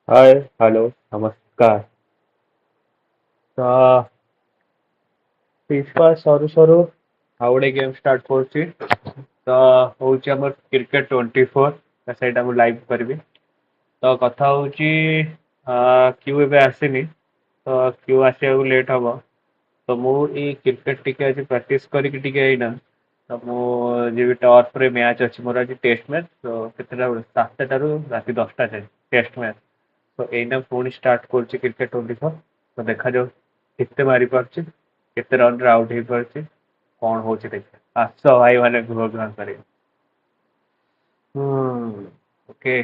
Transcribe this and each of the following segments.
Hi hello नमस्कार। ତ FIFA ସରୁ ସରୁ ଆଉ ଗୋଟେ ଗେମ୍ ଷ୍ଟାର୍ଟ କରୁଛି। ତ ହଉଛି ଆମର କ୍ରିକେଟ 24। ତ ସେଇଟା ମୁଁ ଲାଇଭ୍ କରିବି। ତ କଥା ହଉଛି କ୍ୟୁ ଏବେ ଆସିନି। ତ କ୍ୟୁ ଆସିବାକୁ ଲେଟ୍ ହବ। ତ ମୁଁ ଏଇ କ୍ରିକେଟ ଟିକେ ଆଜି ପ୍ରାକ୍ଟିସ୍ କରିକି ଟିକେ ଏଇନା ତ ମୁଁ ଯିବି ଟର୍ଚ୍ଚରେ ମ୍ୟାଚ୍ ଅଛି ମୋର ଆଜି ଟେଷ୍ଟ ମ୍ୟାଚ୍। ତ କେତେଟା ବେଳୁ 7ଟାରୁ ରାତି 10ଟା ଯାଏ ଟେଷ୍ଟ ମ୍ୟାଚ୍। ତ ଏଇନା ପୁଣି ଷ୍ଟାର୍ଟ କରୁଛି କ୍ରିକେଟ 24। ତ ଦେଖାଯାଉ କେତେ ମାରି ପାରୁଛି, କେତେ ରନରେ ଆଉଟ୍ ହେଇପାରୁଛି, କଣ ହଉଛି ଦେଖିବା। ଆସ ଭାଇ ମାନେ ଗୃହ ଗ୍ରହଣ କରିବେ। ଓକେ।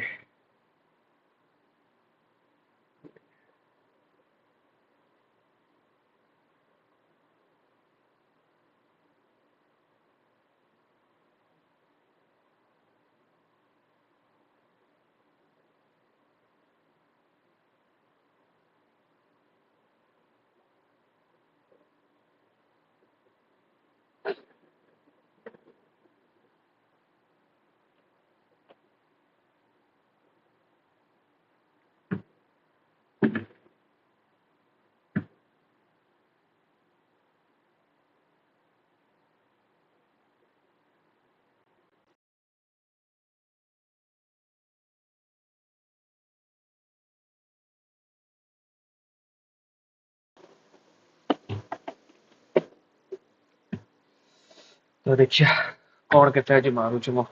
ତ ଦେଖିବା କଣ କେତେ ଆଜି ମାରୁଛି ମୁଁ।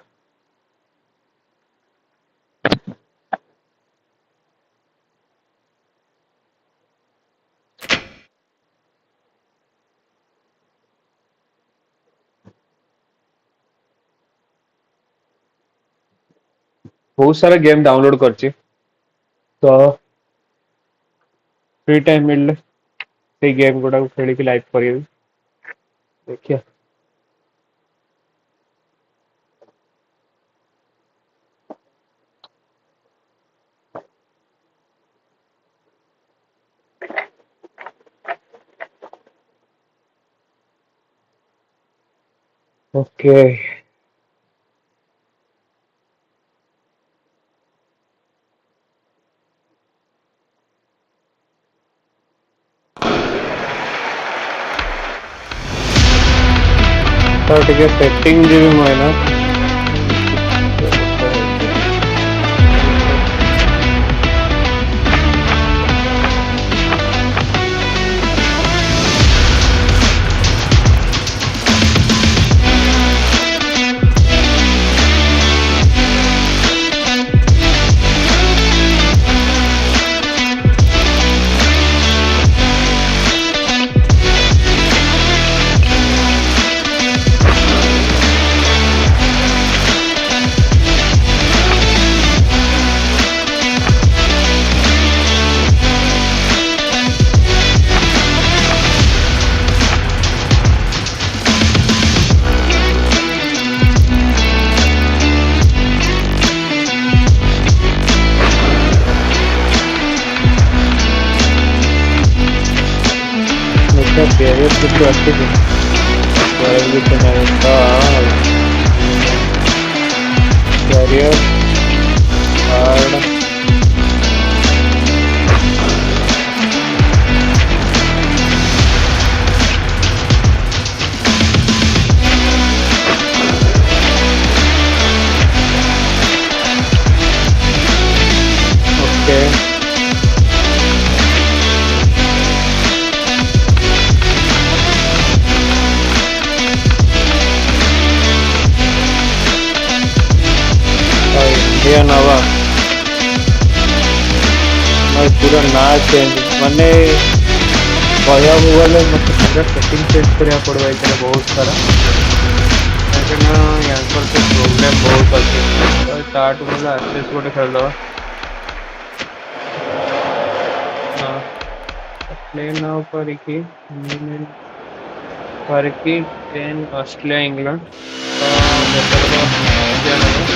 ବହୁତ ସାରା ଗେମ୍ ଡାଉନଲୋଡ୍ କରିଛି। ତ ଫ୍ରି ଟାଇମ୍ ମିଳିଲେ ସେଇ ଗେମ୍ ଗୁଡାକୁ ଖେଳିକି ଲାଇଭ୍ କରିବି। ଦେଖିବା। ଓକେ। ତ ଟିକେ ସେଟିଂ ଯିବି ମୁଁ ଏଇନା। ଦେଖିବା କ୍ୟାରିୟର କିଛି ଅଛି କି? କ୍ୟାରିୟର କିଛି ନାହିଁ ତ କ୍ୟାରିୟର କାର୍ଡ ଓକେ। ଇଣ୍ଡିଆନ ହବା ମୋର ପୁରା ନାଁ ଚେଞ୍ଜ ମାନେ କହିବାକୁ ଗଲେ ମତେ ପୁରା ସେଟିଂ ଚେଞ୍ଜ କରିବାକୁ ପଡିବ ଏଥିରେ ବହୁତ ସାରା। କାହିଁକିନା ୟାଙ୍କର ସେ ପ୍ରୋବ୍ଲେମ ବହୁତ ଅଛି। ତ ତାଠୁ ଭଲ ଆସେସ୍ ଗୋଟେ ଖେଳିଦବା। ପ୍ଲେ ନାଉ କରିକି କରିକି ଅଷ୍ଟ୍ରେଲିଆ ଇଂଲଣ୍ଡ ତ ବେଟର ହବ ଇଣ୍ଡିଆ ନବା।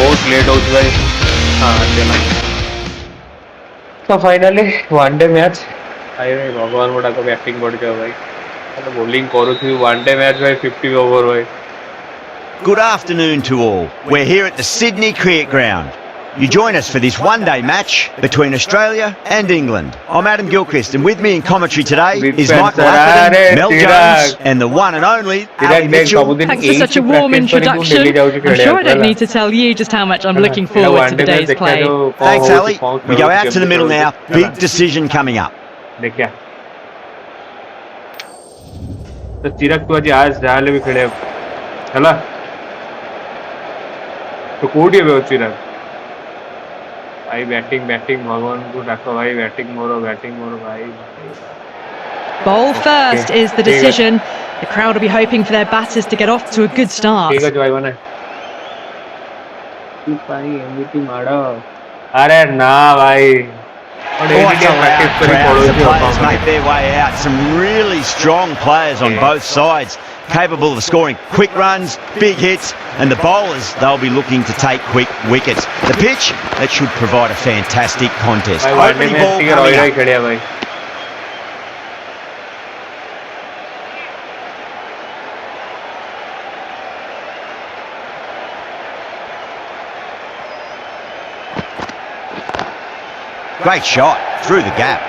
बहुत लेट हो भाई हाँ चला तो फाइनली वनडे मैच भाई भाई भगवान गुड़ा को बैटिंग बढ़ जाओ भाई तो बॉलिंग करू थी वनडे मैच भाई 50 ओवर भाई Good afternoon to all. We're here at the Sydney Cricket Ground. You join us for this one-day match between Australia and England. I'm Adam Gilchrist, and with me in commentary today is Michael Atherton, Mel Jones, and the one and only Ali Mitchell. Thanks for such a warm introduction. I'm sure I don't need to tell you just how much I'm looking forward to today's play. Thanks, Ali. We go out to the middle now. Big decision coming up. देखिए तो चिराग तू आज जाले भी खेले हला तो कोडी है चिराग भाई बैटिंग भगवान को डाको भाई बैटिंग मोरो भाई Bowl first is the decision. The crowd will be hoping for their batters to get off to a good start. ठीक है जो भाई बना तू भाई एमवीपी मारो अरे ना भाई The players make their way out. Some really strong players on both sides, capable of scoring quick runs, big hits, and the bowlers, they'll be looking to take quick wickets. The pitch, that should provide a fantastic contest. Opening ball coming up. Great shot through the gap.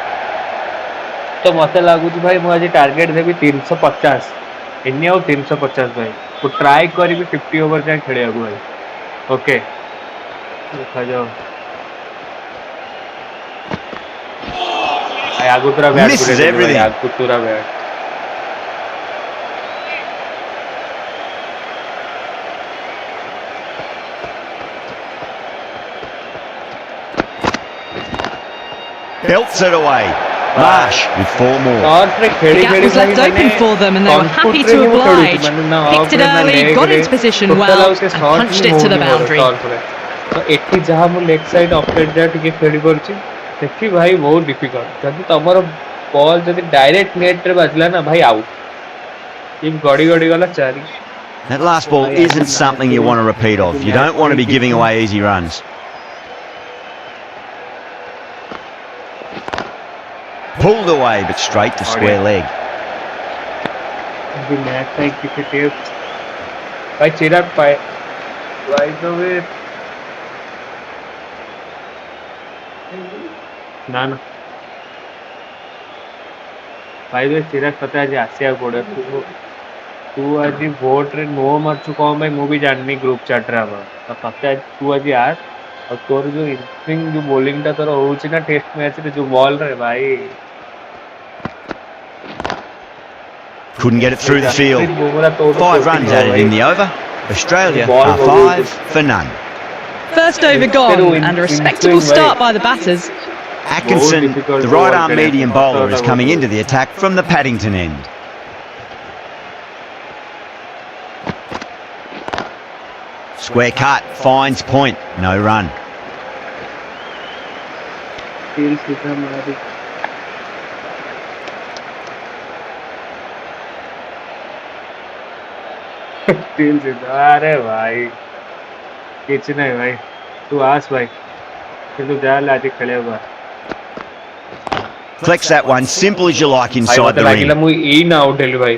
तो मत लागू भाई मुझे target देवी 350 इन्नी आउ 350 भाई तो try करी 50 ओवर जाए खेले भाई ओके देखा जाओ आगु पूरा बैट आगु पूरा bat Belts it away. Marsh with 4 more. The gap was left open for them and they were happy to oblige. Picked it early, got into position well and punched it to the boundary. तो एठी जहाँ मु leg side offside जा टिके खेली परछि देखि भाई बहुत डिफिकल्ट जदि तमरो बॉल जदि डायरेक्ट नेट रे बाजला ना भाई आउट टीम गड़ी गला चारी That last ball isn't something you want to repeat of. You don't want to be giving away easy runs. Pulled away, but straight to square leg. The match like cricket by Chirag by the way ना by the way Chirag पता है आसिया पड़े तू आज vote रे no मारछु कौन भाई movie जाननी ग्रुप चैट रे अब तो पता है तू आज यार और तोर जो इनिंग जो बॉलिंग टा तोर होउची ना टेस्ट मैच रे जो बॉल रे भाई Couldn't get it through the field. 5 runs added in the over. Australia are 5 for none. First over gone and a respectable start by the batters. Atkinson, the right arm medium bowler, is coming into the attack from the Paddington end. Square cut, finds point, no run. अरे भाई किच नहीं भाई तू आस भाई तू जा लाजी खेले हुआ Flex that one simple as you like inside the ring. मु ई ना आउट हेली भाई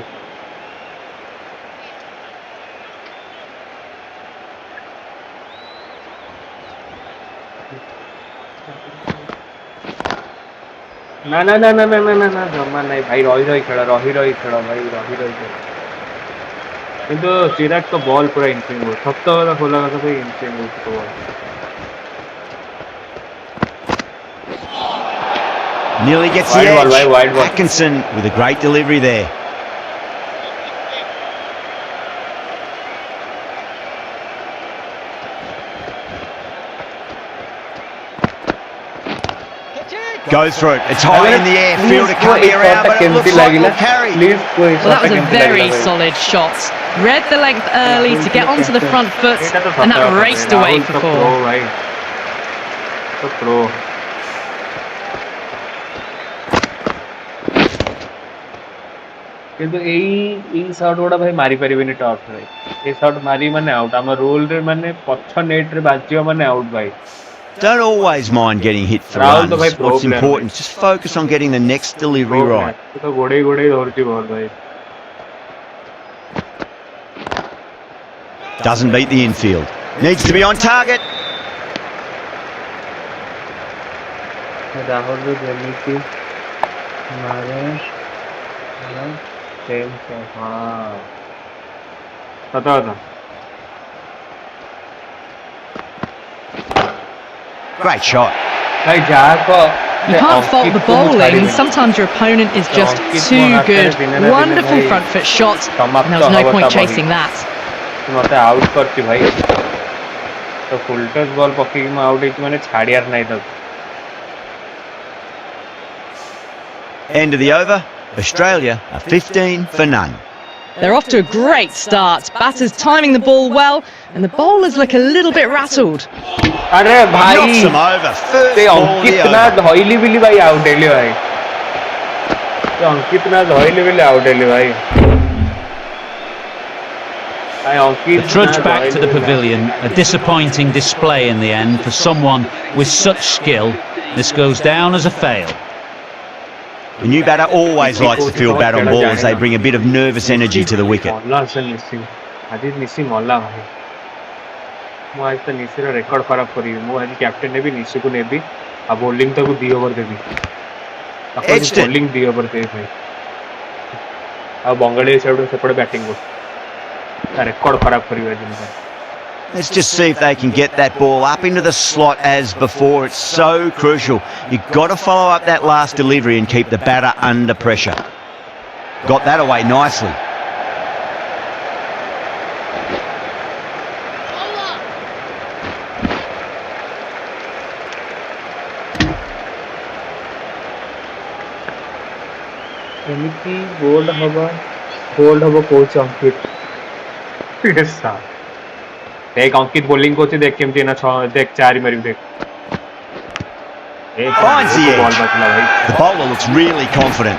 ना ना ना ना ना ना ना ना जमा नहीं भाई रही खेल भाई रही किंतु चिराग तो बॉल पूरा इनस्विंग हो सप्ताह वाला खोला था भाई इनस्विंग हो तो ball Nearly gets the edge. Atkinson with a great delivery there. Goes through it. It's high in the air. Fielder can't be around, but it looks like will carry. Well, that was a very solid shot. Read the length early to get onto the front foot, and that raced away for 4. So pro. କିନ୍ତୁ ଏଇ short ଗୁଡ଼ା ଭାଇ ମାରିପାରିବେନି ଟର୍ଚ୍ଚରେ। ଏ short ମାରି ମାନେ out. ଆମ ରୁଲ୍ରେ ମାନେ ପଛ ନେଟ୍ରେ ବାଜିବ ମାନେ ଆଉଟ୍ ଭାଇ। Don't always mind getting hit for Rahul ତ runs. ଭାଇ ପ୍ରୋ What's ପ୍ଲେୟାର ଭାଇ। important, just focus on getting the next pro delivery player. right. ସେ ତ ଗୋଡ଼େଇ ଗୋଡ଼େଇ ଧରୁଛି ବଲ୍ ଭାଇ। Doesn't beat the infield. Needs to be on target. Rahul ଯେମିତି ମାରେ ସେମ୍ ସେମ୍ ହଁ ସତ କଥା। Great shot. ଭାଇ ଯାହା କହ You can't fault the bowling. Sometimes your opponent is just too good. Wonderful front foot shot, and there was no point chasing that. ମତେ out କରିଛି ଭାଇ। ତ ଫୁଲ୍ ଟଚ୍ ବଲ୍ ପକେଇକି ମୁଁ ଆଉଟ୍ ହେଇଛି ମାନେ ଛାଡ଼ିବାର ନାହିଁ ତାକୁ। End of the over. Australia are 15 for none. They're off to a great start. Batters timing the ball well, and the bowlers look a little bit rattled. अरे भाई Knocks them over. First ते ball of Ankit the ना over. धइली बिली भाई out heli भाई। ते अंकित ना धइली बिली out heli भाई। The trudge back to the pavilion, a disappointing display in the end for someone with such skill. This goes down as a fail. The new batter always likes to feel bat on ball as they bring a bit of nervous energy to the wicket. ଆଜି ନିଶି ମଲା ଭାଇ। ମୁଁ ଆଜି ତ ନିଶିର record ଖରାପ କରିବି। ମୁଁ ଆଜି କ୍ୟାପ୍ଟେନ୍ ନେବି, ନିଶିକୁ ନେବି ଆଉ ବୋଲିଂ ତାକୁ 2 ଓଭର ଦେବି। ତାକୁ ଆଜି ବୋଲିଂ 2 ଓଭର ଦେବି ଭାଇ। ଆଉ ବଙ୍ଗାଳୀ ସେପଟେ ବ୍ୟାଟିଂ କରୁଛି। ତା ରେକର୍ଡ ଖରାପ କରିବି ଆଜି ମୁଁ। Let's just see if they can get that ball up into the slot as before. It's so crucial. You've got to follow up that last delivery and keep the batter under pressure. Got that away nicely. ଏମିତି bold ହବ coach अंकित। देख अंकित bowling coach देख केमती ना 6 देख 4 मारी देख। Finds the ball edge. बचला भाई। The bowler looks really confident.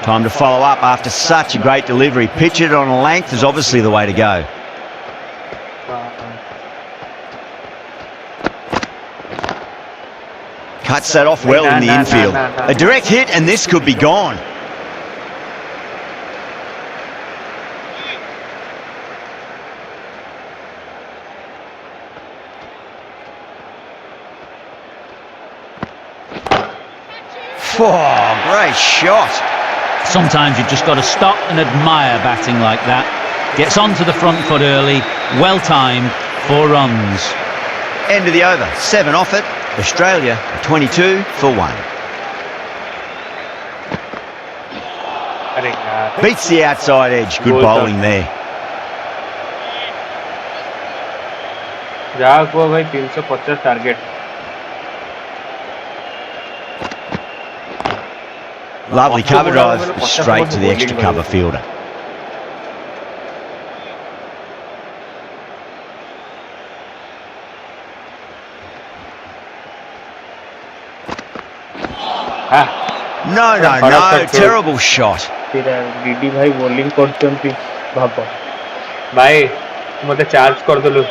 Time to follow up after such a great delivery. Pitch it on a length is obviously the way to go. Cuts that off well in the infield. A direct hit and this could be gone. Oh, great shot. Sometimes you've just got to stop and admire batting like that. Gets onto the front foot early, well timed, 4 runs. End of the over, 7 off it. Australia 22 for 1. Beats the outside edge. Good bowling there. जा को भाई 350 target. Lovely cover drive straight to the extra cover fielder. No, terrible shot. DD भाई bowling करछंती भाबो भाई मते charge कर देलु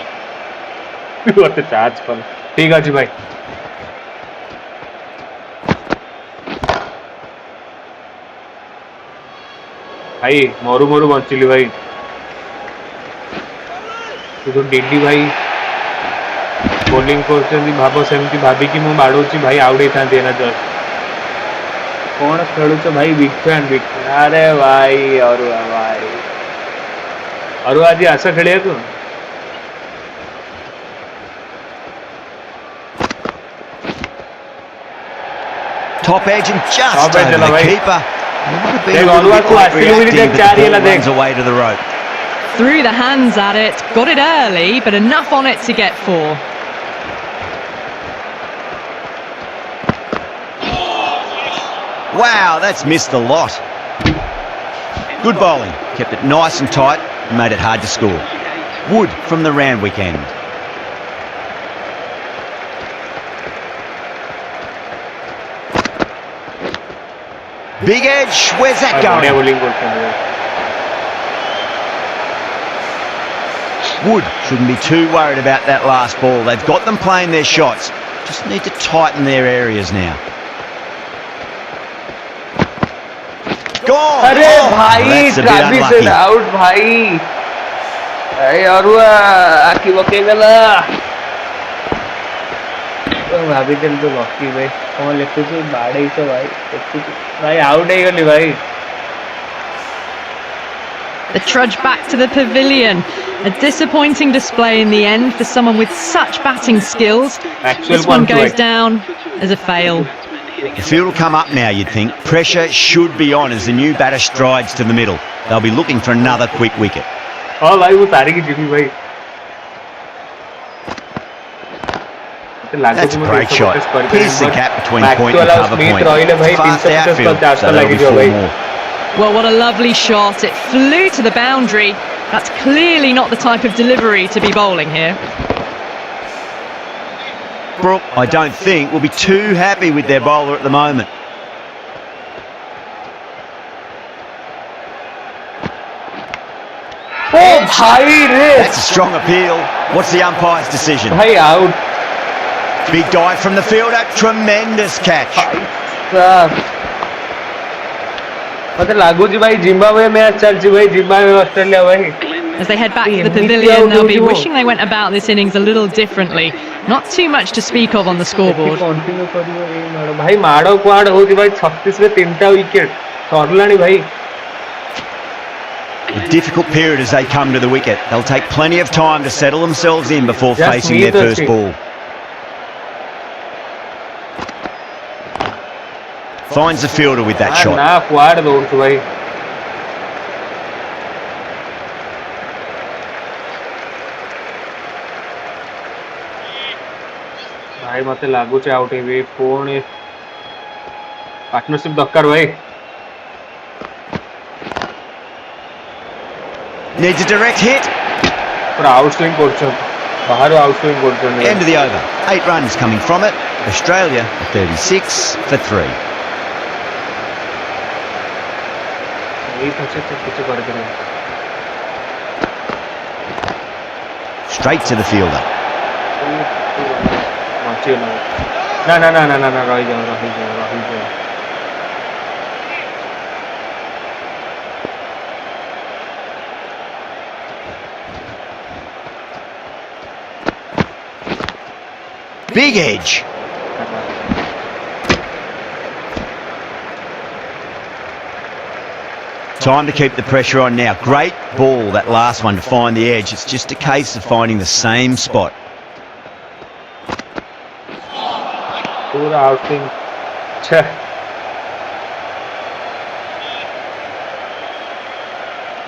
मते charge कर ठीक अछि भाई भाई मोरू मोरू बंचिली भाई तो डीडी भाई बोलिंग करछंती भाबो सेमती भाबी कि मु बाडोची भाई आउडे थांती ना जस्ट कौन खेलु तो भाई बिग फैन अरे भाई और भाई और आज आस खेलिया को Top edge and just over the keeper. Runs away to the rope. Threw the hands at it, got it early, but enough on it to get 4. Wow, that's missed a lot. Good bowling, kept it nice and tight and made it hard to score. Wood from the Randwick end. Big edge, where's that बढ़िया going? bowling करते हैं Wood shouldn't be too worried about that last ball. They've got them playing their shots. Just need to tighten their areas now. Gone! अरे Oh, भाई that's a bit Travis unlucky. Out भाई अरे अरुआ आखि बकेगला भाविଥିଲି तो lucky भाई कौन लिखुछु बाड़ेइछ भाई लिखुछु भाई आउट हे गली भाई The trudge back to the pavilion. A disappointing display in the end for someone with such batting skills. Actual This one one to goes it. down as a fail. The field will come up now, you'd think. Pressure should be on as the new batter strides to the middle. They'll be looking for another quick wicket. हाँ भाई वो सारी की जीवी भाई That's a great shot. Here's the gap between point and cover point. Fast outfield, so that'll be 4 more. Well, what a lovely shot. It flew to the boundary. That's clearly not the type of delivery to be bowling here. Brooke, I don't think, will be too happy with their bowler at the moment. ओ भाई रे That's a strong appeal. What's the umpire's decision? भाई out Big dive from the fielder. Tremendous catch. मते लागू जी भाई Zimbabwe match चल जी भाई Zimbabwe Australia भाई As they head back to the pavilion, they'll be wishing they went about this innings a little differently. Not too much to speak of on the scoreboard. Continue करियो ए मारो भाई माडो quad होती भाई 36 रे 3टा wicket सरलाणी भाई A difficult period as they come to the wicket. They'll take plenty of time to settle themselves in before Yes, facing their neither first team. ball. Finds the fielder with that shot. ना quad दौड़छु भाई भाई मते लागू छे out heavy पुणी partnership दरकार भाई Needs a direct hit. पूरा आउट स्विंग करछन बाहर आउट स्विंग करछन End of the over. 8 runs coming from it. Australia 36 for 3. यही सोचे थे कुछ कर दे Straight to the fielder. ना ना ना ना ना ना रही जाओ Big edge. Time to keep the pressure on now. Great ball, that last one, to find the edge. It's just a case of finding the same spot. पूरा out swing छे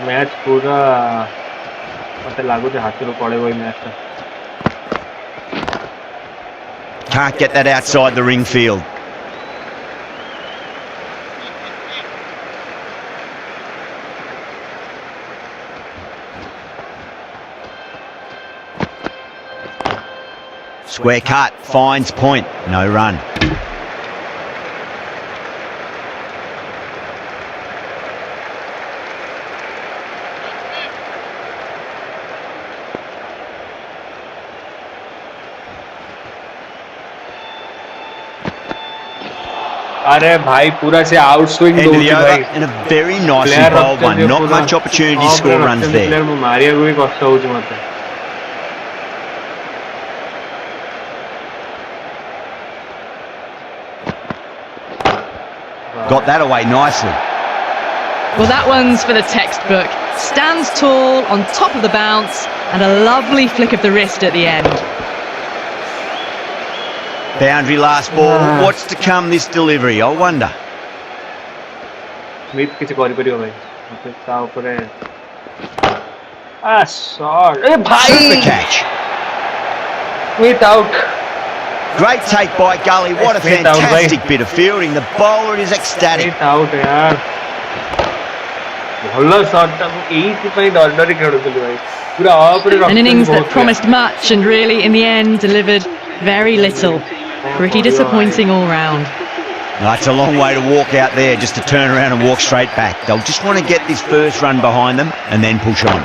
मैच पूरा मते लागू छे हाथ रो पड़े वही मैच टा Can't get that outside the ring field. Square cut, finds point, no run. अरे भाई पूरा से आउट स्विंग End of दो the over भाई and a very nicely Player bowled one. रखते Not पूरा- much opportunity to हाँ, score पूरा runs रखते there. प्लेयर में मारिया को भी कष्ट होउछ मते Got that away nicely. Well, that one's for the textbook. Stands tall, on top of the bounce, and a lovely flick of the wrist at the end. Boundary last ball. What's to come this delivery, I wonder. Smith किसी करी परियो भाई मते ता ऊपर आ shot ए भाई Super catch. Smith out Great take by Gully. What a Smith out, fantastic bit of fielding. The bowler is ecstatic. Smith out यार ଭଲ ଶଟ୍ ଟା ମୁଁ ଏଇଥି ପାଇଁ ଡରି ଖେଳୁଥିଲି ଭାଇ ପୁରା ଅପରେ An innings that promised much and really, in the end, delivered very little. Pretty disappointing all round. It's a long way to walk out there just to turn around and walk straight back. They'll just want to get this first run behind them and then push on.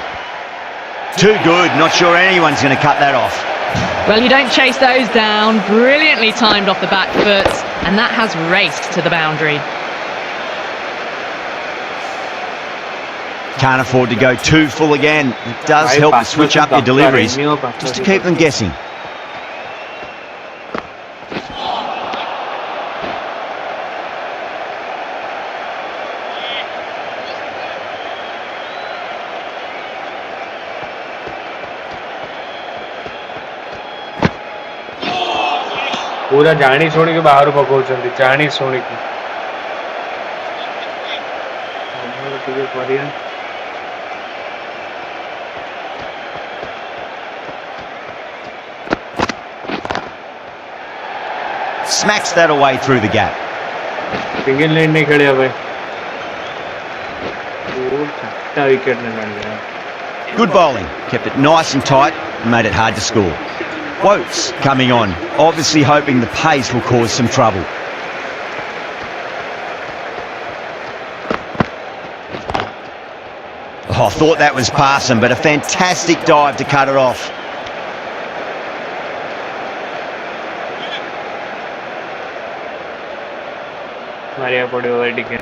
Too good. Not sure anyone's going to cut that off. Well, you don't chase those down. Brilliantly timed off the back foot, and that has raced to the boundary. Can't afford to go too full again. It does help to switch up your deliveries just to keep them guessing. पूरा जानी छोड़ी के बाहर पकाउछन्ति जानी छोड़ी के ଟିକେ କରିବା Smacks that away through the gap. Single line नहीं खेलिया भाई वो छक्का विकेट ने लग गया. Good bowling, kept it nice and tight and made it hard to score. Quotes coming on, obviously hoping the pace will cause some trouble. I thought that was passing, but a fantastic dive to cut it off. Maria पड़ेगा भाई ठीक है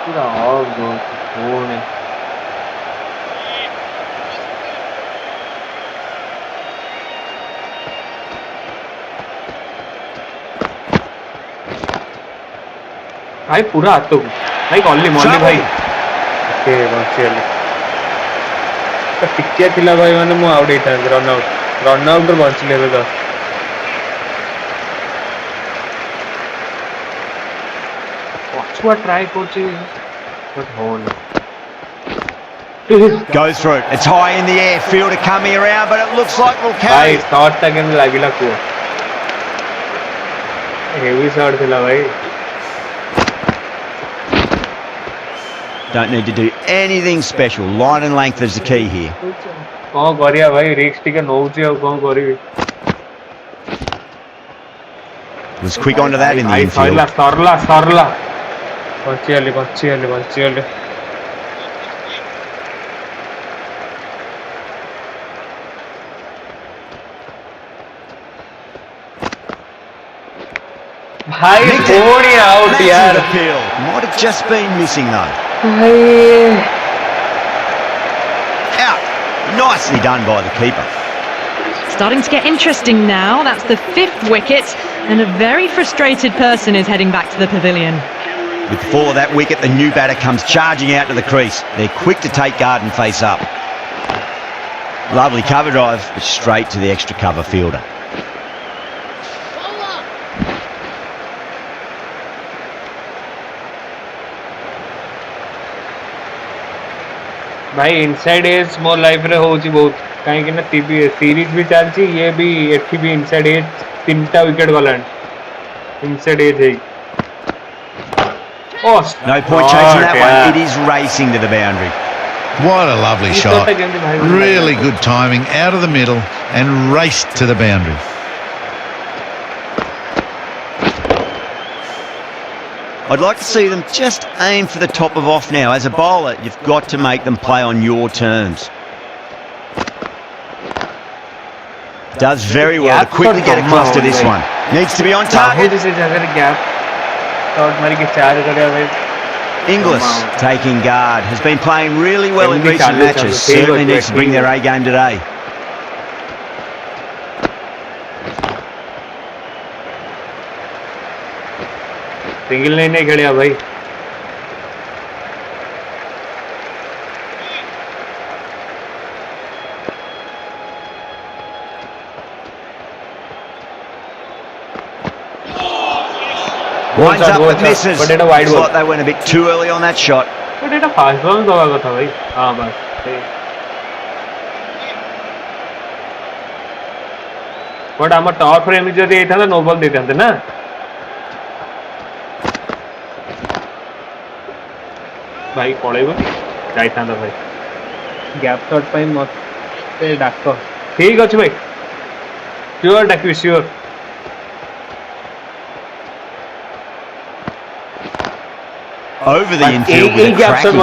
पूरा और वो नहीं भाई पूरा हाथ तो भाई कॉली मॉली भाई ओके बचियाली तो टिकिया थिला भाई माने मु आउट हेता रन आउट रे बंचले बे तो पछुआ ट्राई करछि but hole Goes through it. It's high in the air. Fielder coming around, but it looks like we'll carry. भाई शॉट तक में लागिला को हेवी शॉट थिला भाई. Don't need to do anything special. Line and length is the key here. कौन करिया भाई रिक्स टिके नौची और कौन करी. Was quick onto that in the infield. सरला बचियाली भाई थोड़ी आउट यार. Might have just been missing though. Out. Nicely done by the keeper. Starting to get interesting now. That's the 5th wicket, and a very frustrated person is heading back to the pavilion. With the fall of that wicket, the new batter comes charging out to the crease. They're quick to take guard and face up. Lovely cover drive, but straight to the extra cover fielder. भाई inside as मो life रे होची बहुत काहे कि ना TV series भी चलची ये भी एठी भी इनसाइड एज 3टा विकेट गलान इनसाइड एज है. Oh, no point chasing that one. It is racing to the boundary. What a lovely shot. Really good timing, out of the middle and raced to the boundary. I'd like to see them just aim for the top of off now. As a bowler, you've got to make them play on your terms. Does very well to quickly get across to this one. Needs to be on target. Inglis taking guard. Has been playing really well in recent matches. Certainly needs to bring their A game today. Single नहीं खेलिया भाई. Winds up with misses. But looks like they went a bit too early on that shot. But it a fast ball दवा का था भाई. हाँ बस. But हम top frame जो दिया था ना नो बॉल देते हैं ना. भाई पड़ेगा जाइता भाई गैप शॉट पे मत डाक ठीक अच्छे भाई Sure, Taki, sure. Over the infield with a cracking shot. Some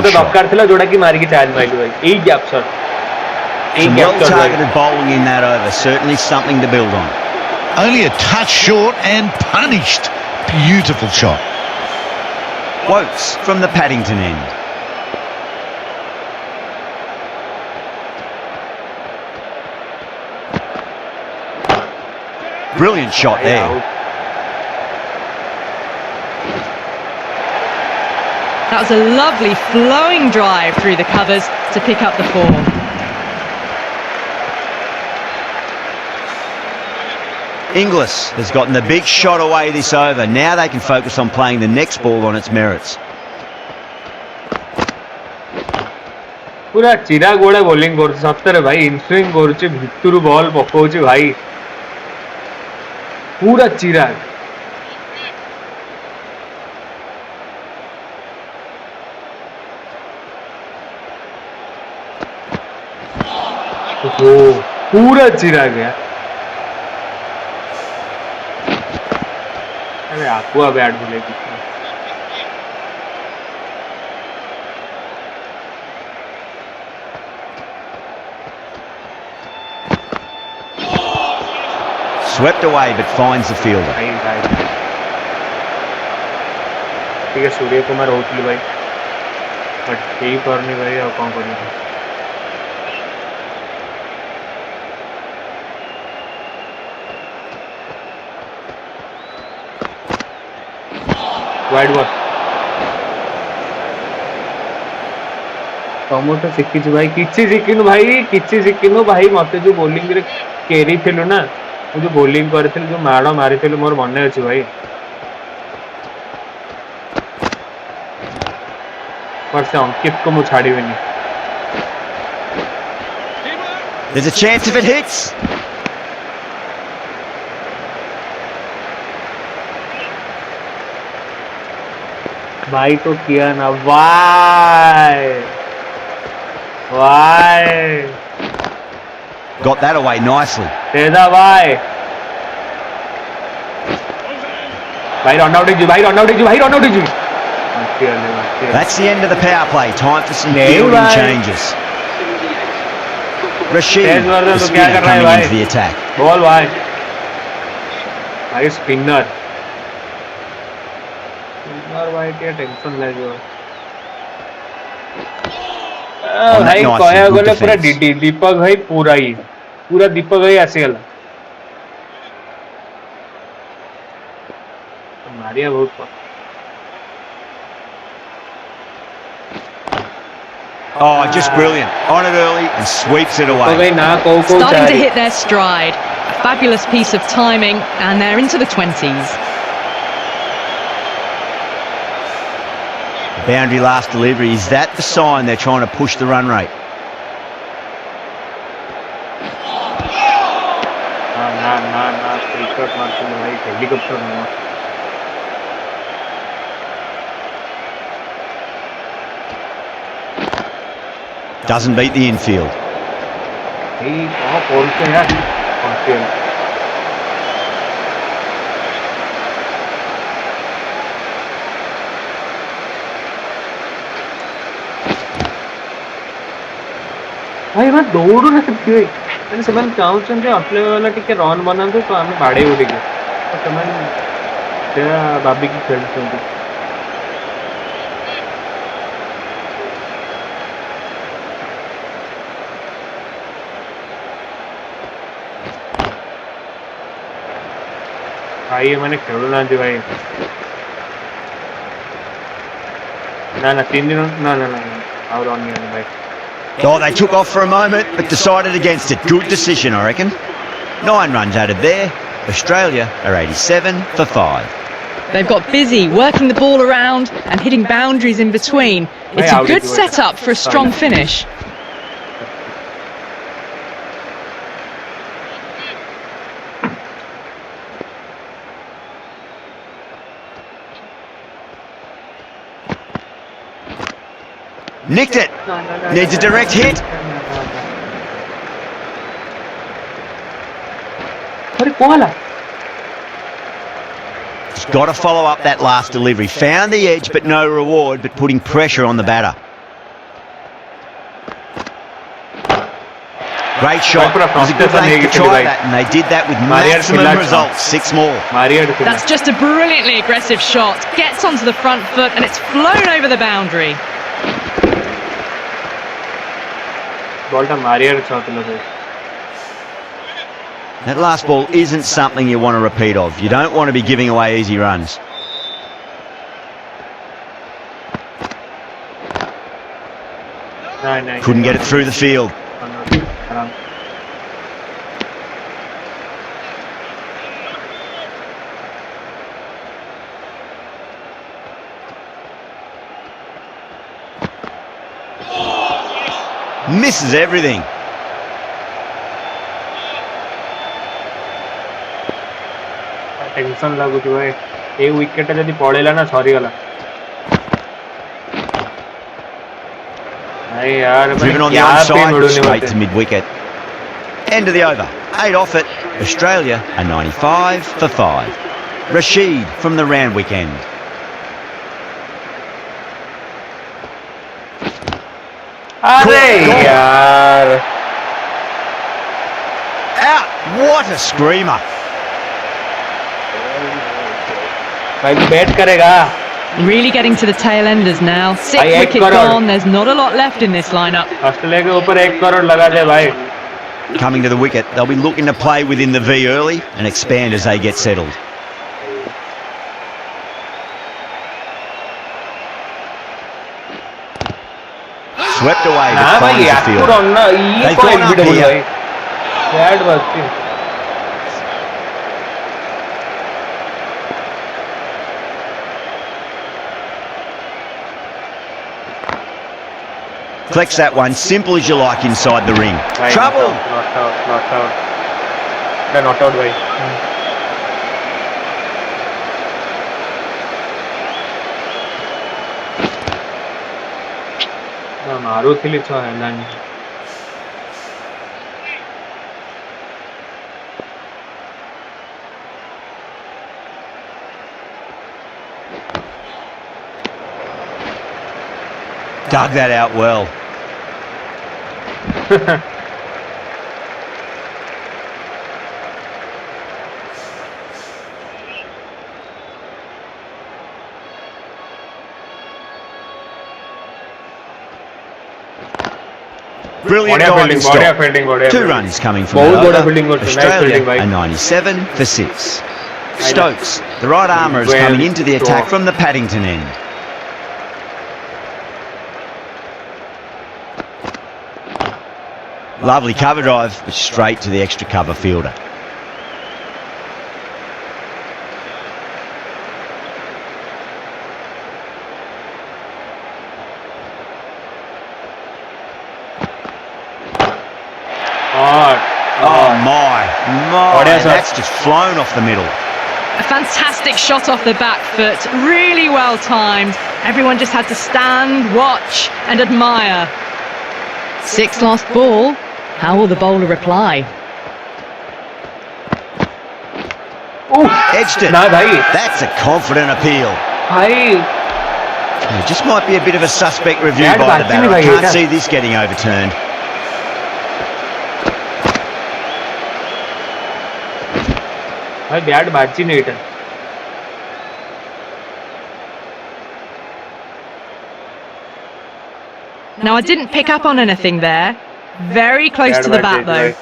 well-targeted bowling in that over. Certainly something to build on. Only a touch short and punished. Beautiful shot. Quotes from the Paddington end. Brilliant shot there. That was a lovely flowing drive through the covers to pick up the 4. Inglis has gotten the big shot away this over. Now they can focus on playing the next ball on its merits. पूरा चिरा गोड़ा bowling कर सप्ताह रे भाई inswing करूचे भितरु ball पकाउचे भाई पूरा चिरा पूरा चिरा गया अरे आकुआ बैट बोलेगी Swept away but finds the fielder. ठीक है सूर्य कुमार होटली भाई बट यही करनी भाई और कौन करनी वाइड बॉल टमाटो शिखी भाई किछि शिखिनु भाई मते जो बॉलिंग रे केरी थिलु ना जो बॉलिंग करथिल जो माड़ मारिथिल मोर मन अछि भाई पर से अंकित को मु छाड़ीबेनी There's a chance if it hits. भाई तो किया ना वाई Got that away nicely. Teja भाई रन आउट जी भाई रन आउट जी That's the end of the power play. Time for some fielding changes. Rashid, the spinner, coming into the attack. Ball भाई स्पिनर भाई क्या टेंशन लगे भाई कहया गले पूरा दीपक भाई पूरा दीपक भाई आसीगला मारिया बहुत Oh, just brilliant. On it early and sweeps it away. Starting to hit their stride. A fabulous piece of timing, and they're into the 20s. Boundary last delivery. Is that the sign they're trying to push the run rate? Doesn't beat the infield. भाई मैं दौड़ू ना मैंने से चाहते अपने वाला टिके रन बना तो आम बाड़े उठे बाबी की खेलते भाई मैंने खेलू ना भाई ना 3 दिन ना और रन नहीं भाई Oh, they took off for a moment, but decided against it. Good decision, I reckon. 9 runs added there. Australia are 87 for 5. They've got busy working the ball around and hitting boundaries in between. It's a good setup for a strong finish. Nicked it. Needs a direct hit. Just got to follow up that last delivery. Found the edge, but no reward, but putting pressure on the batter. Great shot. It was a good length to try that, and they did that with maximum results. 6 more. That's just a brilliantly aggressive shot. Gets onto the front foot, and it's flown over the boundary. That last ball isn't something you want to repeat of. You don't want to be giving away easy runs. Couldn't get it through the field. Misses everything. Tension लागुच भाई ए wicket जदी पळेला ना sorry गला भाई यार driven on the onside straight to mid wicket. End of the over. 8 off it. Australia a 95 for 5. Rashid from the Randwick end. अरे यार Out. What a screamer. भाई बैट करेगा. Really getting to the tail enders now. 6 wickets gone. There's not a lot left in this lineup. Australia के ऊपर 1 करोड़ लगा दे भाई. Coming to the wicket, they'll be looking to play within the V early and expand as they get settled. Swept away, but finds the field. They've gone up here. Collects that one, simple as you like inside the ring. Right, Trouble! Not out. They're not out, bhai. मारुथिली छो है ना. Dug that out well. Brilliant diving stop. 2 runs coming from the over. Australia a 97 for 6. Stokes, the right armour, is coming into the attack from the Paddington end. Lovely cover drive, but straight to the extra cover fielder. Oh my, that's just flown off the middle. A fantastic shot off the back foot, really well timed. Everyone just had to stand, watch and admire. 6 last ball. How will the bowler reply? Edged it. No, bhai. That's a confident appeal. Bhai. It just might be a bit of a suspect review by the batter. I can't see this getting overturned. भाई bat बाजी नहीं था. Now I didn't pick up on anything there. Very close to the bat though.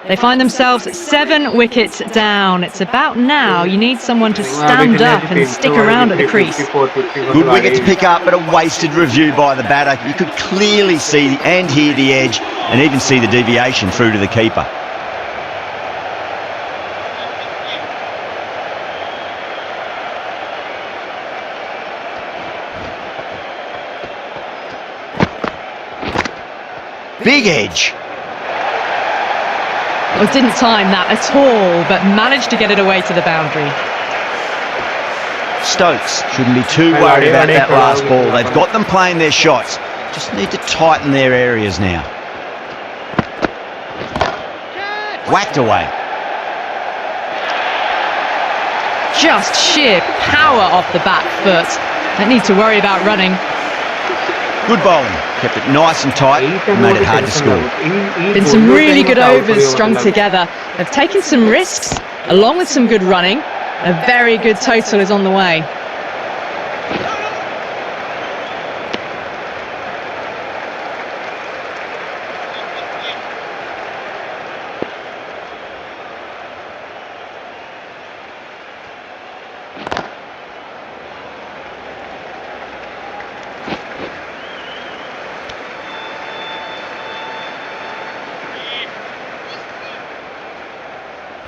They find themselves 7 wickets down. It's about now you need someone to stand up and stick around at the crease. Good wicket to pick up, but a wasted review by the batter. You could clearly see and hear the edge and even see the deviation through to the keeper. Big edge. Well, didn't time that at all, but managed to get it away to the boundary. Stokes shouldn't be too worried about that last ball. They've got them playing their shots. Just need to tighten their areas now. Whacked away. just sheer power off the back foot. Don't need to worry about running. Good bowling. Kept it nice and tight and made it hard to score. Been some really good overs strung together. They've taken some risks along with some good running. A very good total is on the way.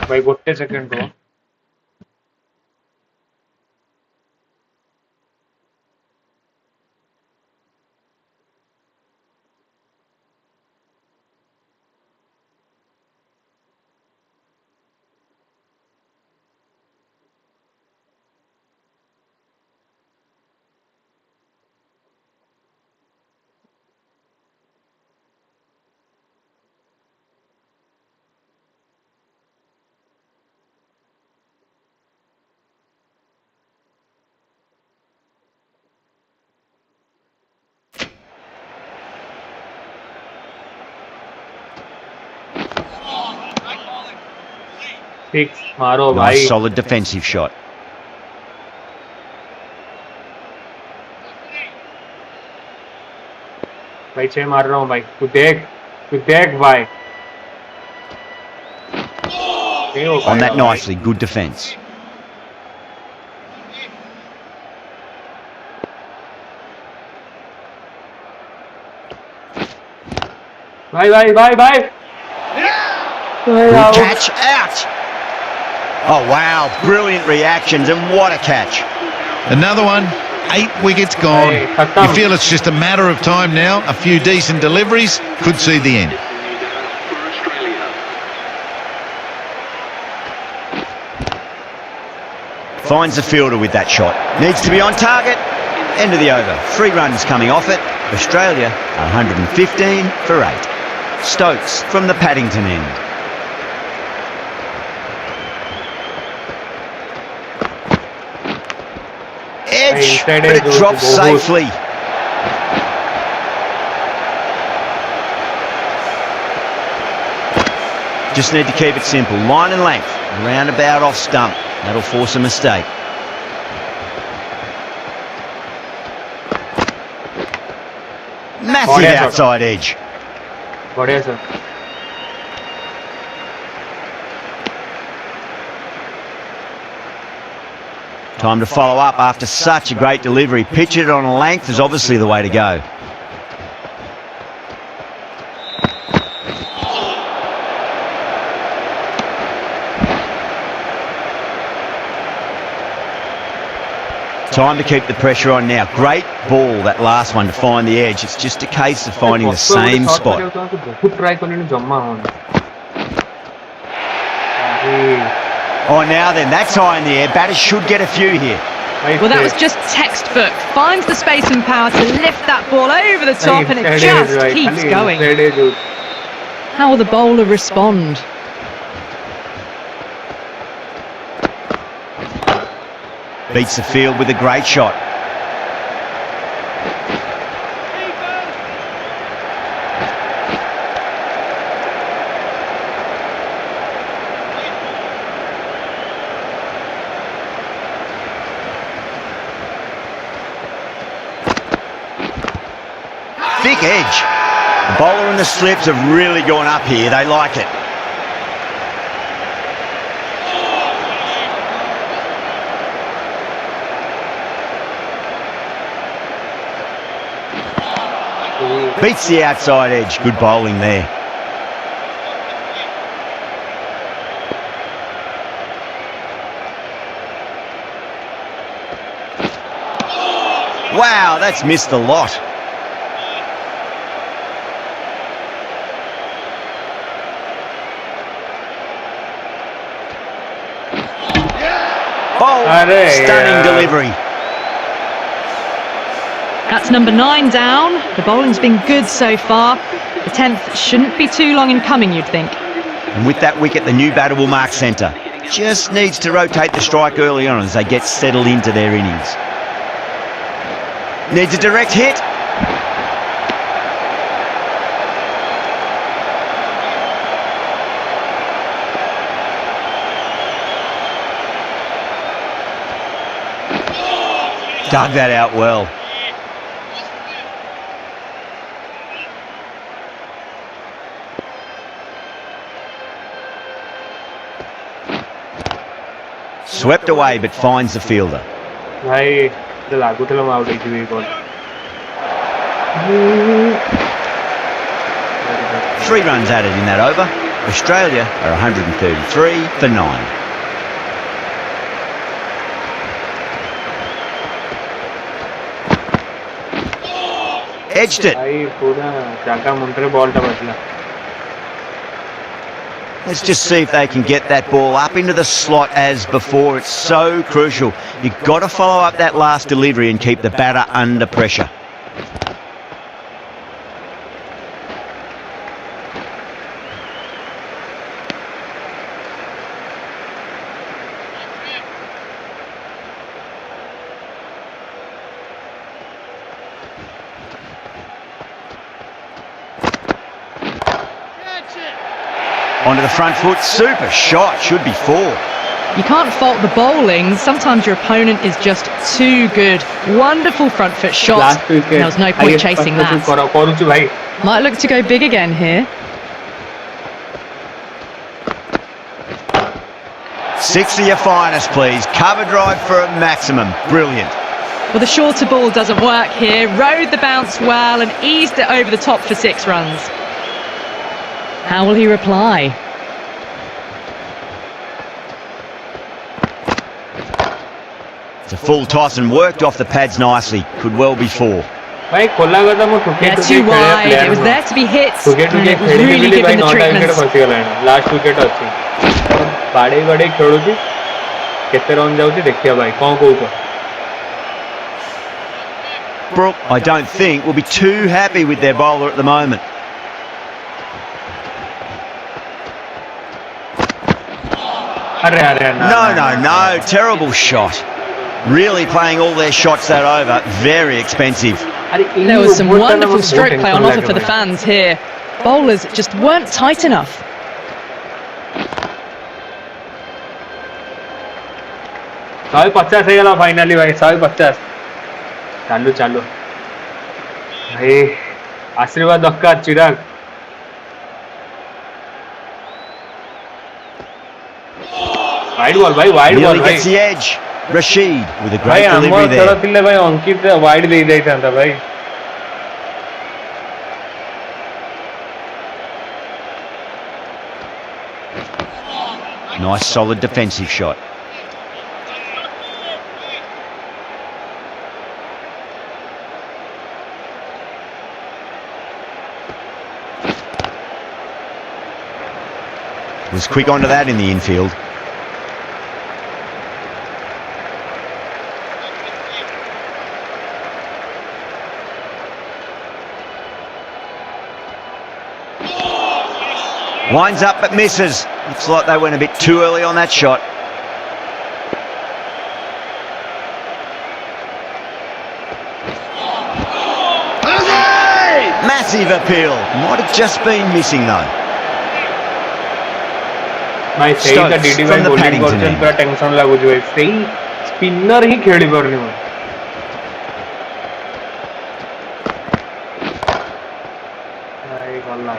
भाई गोटे second row six मारो भाई Nice solid defensive shot. भाई 6 मार रहा हूँ भाई तू देख भाई On that nicely, good defence. भाई Good catch, out! Oh wow, brilliant reactions and what a catch. Another one, 8 wickets gone. You feel it's just a matter of time now. A few decent deliveries could see the end. Finds the fielder with that shot. Needs to be on target. End of the over. 3 runs coming off it. Australia 115 for 8. Stokes from the Paddington end. Edge, but it drops safely. Just need to keep it simple. Line and length. Roundabout off stump. That'll force a mistake. Massive outside edge. बढ़िया sir Time to follow up after such a great delivery. Pitch it on a length is obviously the way to go. Time to keep the pressure on now. Great ball, that last one, to find the edge. It's just a case of finding the same spot. Oh, now then, that's high in the air. Batters should get a few here. Well, that was just textbook. Finds the space and power to lift that ball over the top, and it just keeps going. How will the bowler respond? Beats the field with a great shot. Thick edge. The bowler and the slips have really gone up here. They like it. Beats the outside edge. Good bowling there. Wow, that's missed a lot. Stunning delivery. That's number 9 down. The bowling's been good so far. The 10th shouldn't be too long in coming, you'd think. And with that wicket, the new batter will mark centre. just needs to rotate the strike early on as they get settled into their innings. Needs a direct hit. Dug that out well. Swept away but finds the fielder. भाई तो लागू थे out हो ball 3 runs added in that over. Australia are 133 for 9. Edged it. भाई पूरा जाका मुंडरे ball टा बचला. Let's just see if they can get that ball up into the slot as before. It's so crucial. You've got to follow up that last delivery and keep the batter under pressure. Onto the front foot, super shot, should be 4. You can't fault the bowling. Sometimes your opponent is just too good. Wonderful front foot shot. Last wicket. There was no point chasing that. करूँ भाई. Might look to go big again here. 6 of your finest, please. Cover drive for a maximum. Brilliant. Well, the shorter ball doesn't work here. Rode the bounce well and eased it over the top for 6 runs. How will he reply? It's a full toss and worked off the pads nicely. Could well be 4. भाई खोला गया था मैं ठुके Yeah, too wide. It was there to be hit. ठुके And it was खेली really भाई given the 9टा wicket treatment. फसी गलानी. Last wicket अच्छी. बाड़े बाड़े खेलुची. केते रन जाउची देखिया भाई. कौन कहूचो? Brooke, I don't think, will be too happy with their bowler at the moment. No. Terrible shot. Really playing all their shots that over. Very expensive. There was some wonderful stroke play on offer for the fans here. Bowlers just weren't tight enough. साढ़े 50 है गला finally भाई 50. चालू भाई आशीर्वाद दक्का चिराग. Wide ball भाई wide Nearly ball भाई. gets the edge. Rashid with a भाई great हम delivery खेल there. थिले भाई अंकित वाइड दे दे था भाई. Nice solid defensive shot. Was quick onto that in the infield. Winds up but misses. Looks like they went a bit too early on that shot. Massive appeal. Might have just been missing though. भाई सही था DD भाई bowling करछन पूरा tension लागु भाई. सही spinner ही खेली परनी मैं. भाई गल्ला.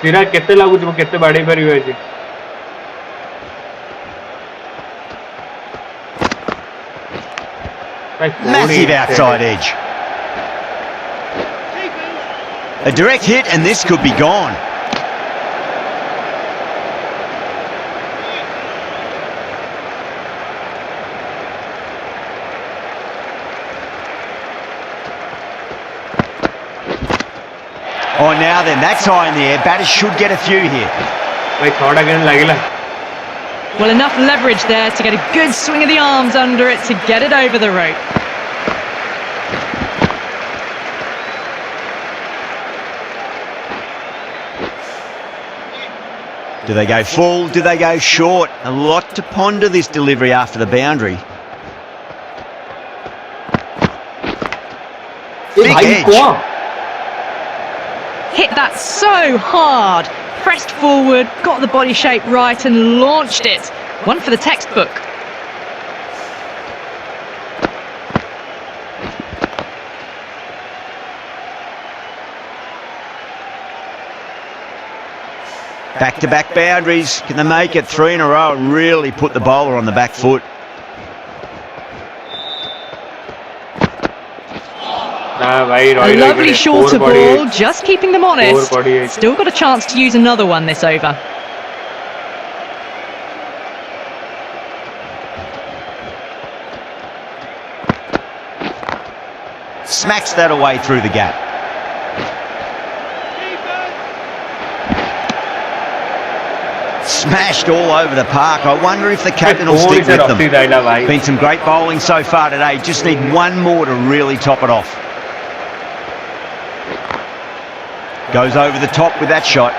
तेरा केते लागु छ केते बाडी परियो अछि. Massive outside edge. A direct hit and this could be gone. Oh, now then, that's high in the air. Batters should get a few here. भाई थोड़ा गेंद लागेला. Well, enough leverage there to get a good swing of the arms under it to get it over the rope. Do they go full? Do they go short? A lot to ponder this delivery after the boundary. Big edge. Hit that so hard. Pressed forward, got the body shape right and launched it. One for the textbook. Back-to-back boundaries. Can they make it 3 in a row and really put the bowler on the back foot? A lovely shorter ball, just keeping them honest. Still got a chance to use another one this over. Smacks that away through the gap. Smashed all over the park. I wonder if the captain will stick with them. Been some great bowling so far today. Just need one more to really top it off. Goes over the top with that shot.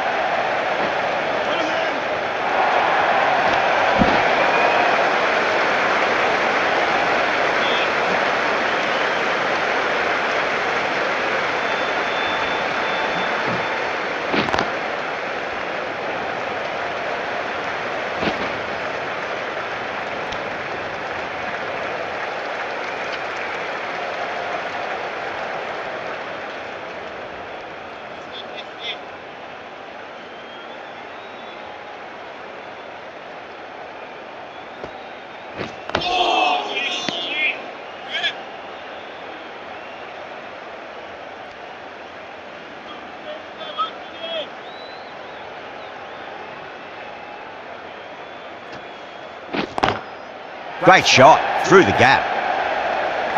Great shot through the gap.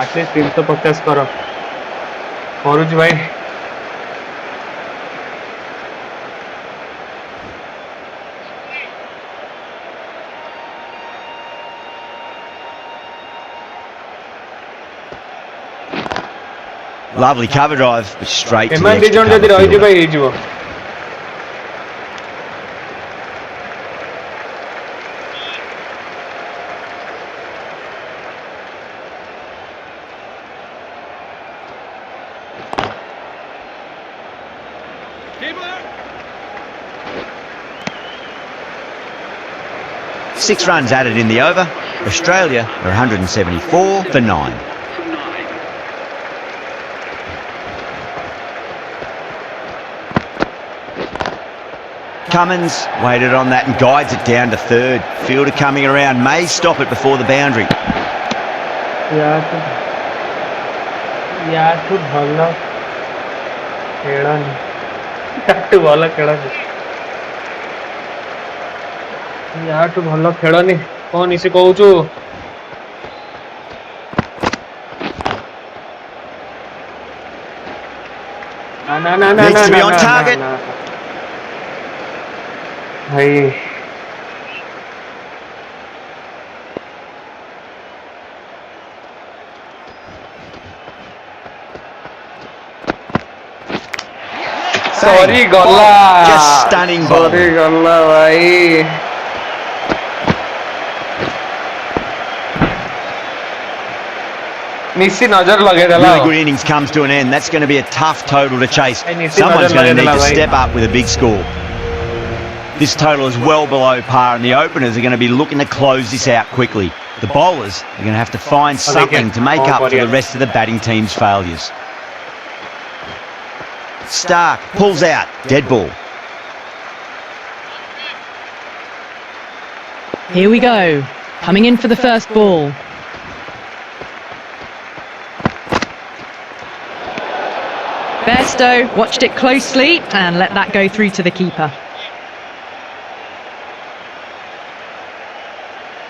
At least 350 करो करूँ भाई. Lovely cover drive, but straight to the एमान extra दिजन जदि cover रही fielder. भाई ହେଇଯିବ. Six runs added in the over. Australia are 174 for 9. Cummins waited on that and guides it down to third. Fielder coming around may stop it before the boundary. यार भल खेलनी यार भल खेलनी यार भल खेलनी कौन इसे कहूचु ना ना ना ना Needs to be ना on ना target. ना भाई सॉरी गल्ला Just stunning ball. सॉरी गल्ला भाई निश्चित नजर लगे देला Really good innings comes to an end. That's going to be a tough total to chase. Hey, Nissi, Someone's nazar going to lage need dela, to bhai. step up with a big score. This total is well below par, and the openers are going to be looking to close this out quickly. The bowlers are going to have to find something to make up for the rest of the batting team's failures. Stark pulls out. Dead ball. Here we go. Coming in for the first ball. Bairstow watched it closely and let that go through to the keeper.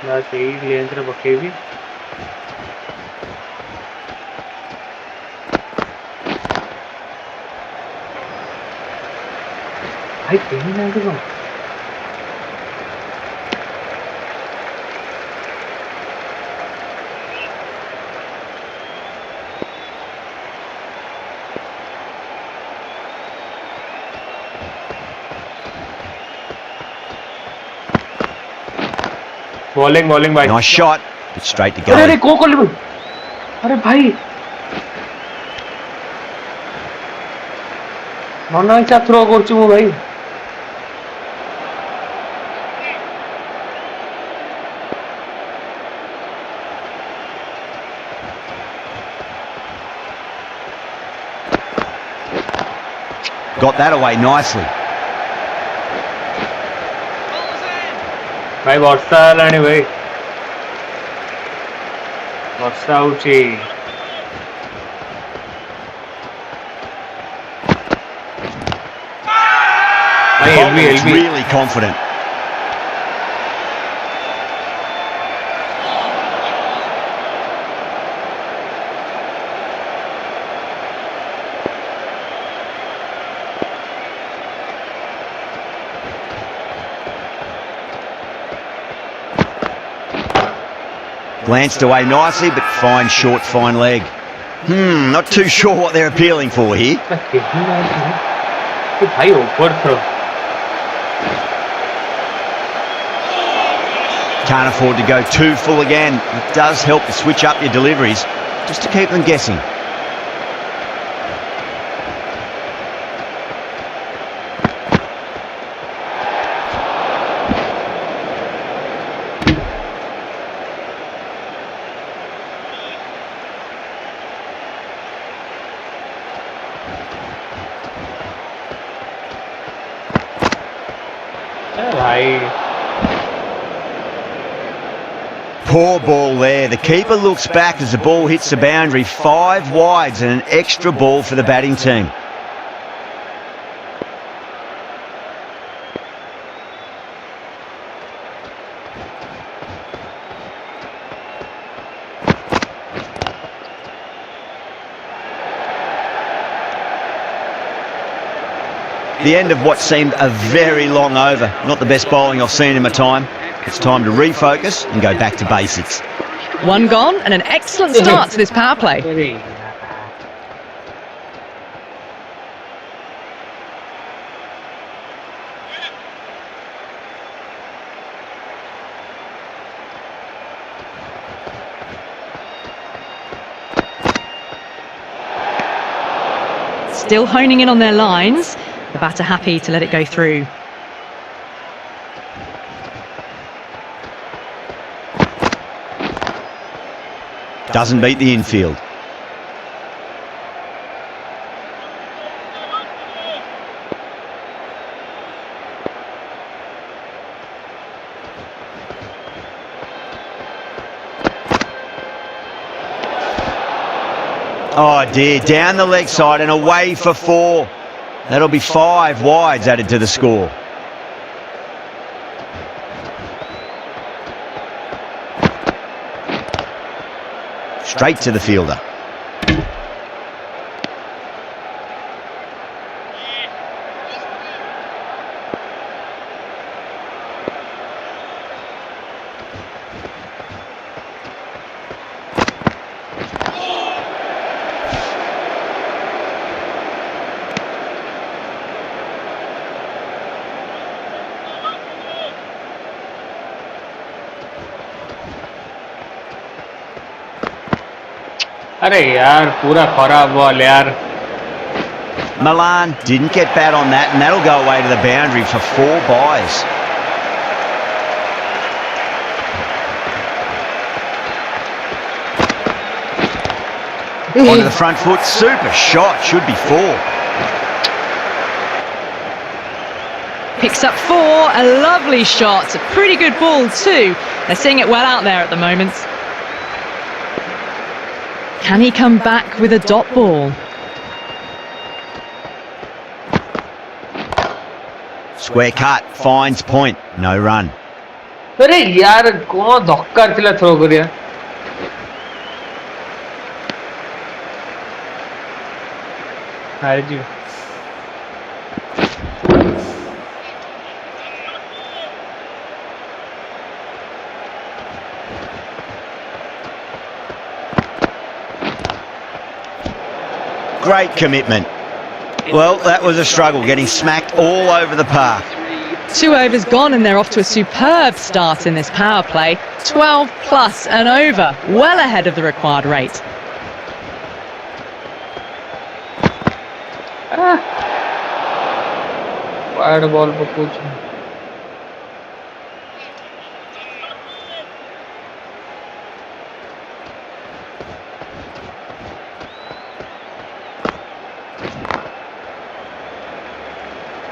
बस यही length रे पकेबी भाई कहीं ना तो bowling भाई. Nice shot, but straight to अरे goal. को कर ली. अरे भाई. मना इच्छा थ्रो करछु मु भाई. Got that away nicely. भाई वर्षा हेलाणी भाई. वर्षा होची. भाई Bowler's really confident. Glanced away nicely, but fine short, fine leg. Not too sure what they're appealing for here. भाई overthrow. Can't afford to go too full again. It does help to switch up your deliveries, just to keep them guessing. भाई. Poor ball there. The keeper looks back as the ball hits the boundary. 5 wides and an extra ball for the batting team. The end of what seemed a very long over. Not the best bowling I've seen in my time. It's time to refocus and go back to basics. One gone and an excellent start to this power play. Still honing in on their lines. The batter happy to let it go through. Doesn't beat the infield. Oh dear, down the leg side and away for 4. That'll be 5 wides added to the score. Straight to the fielder. अरे यार पूरा खराब ball यार. Milan didn't get bat on that, and that'll go away to the boundary for 4 byes. Onto the front foot, super shot, should be 4. Picks up 4, a lovely shot, a pretty good ball too. They're seeing it well out there at the moment. Can he come back with a dot ball? Square cut, finds point, no run. अरे यार कौन धक्का थिला throw करिया. हाय जी. Great commitment. Well, that was a struggle, getting smacked all over the park. 2 overs gone and they're off to a superb start in this power play. 12 plus and over, well ahead of the required rate. Wide ball पर कुछ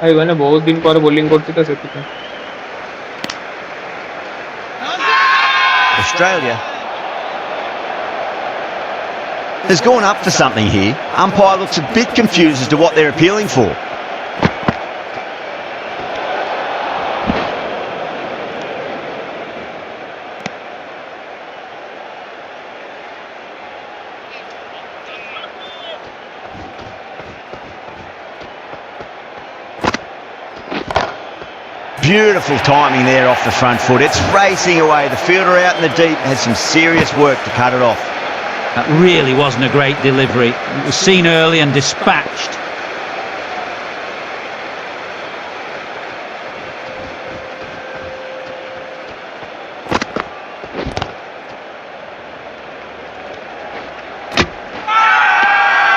भाई मैंने बहुत दिन पर bowling करती था set पे Australia has gone up for something here. Umpire looks a bit confused as to what they're appealing for. Beautiful timing there off the front foot. It's racing away. The fielder out in the deep has some serious work to cut it off. That really wasn't a great delivery. It was seen early and dispatched.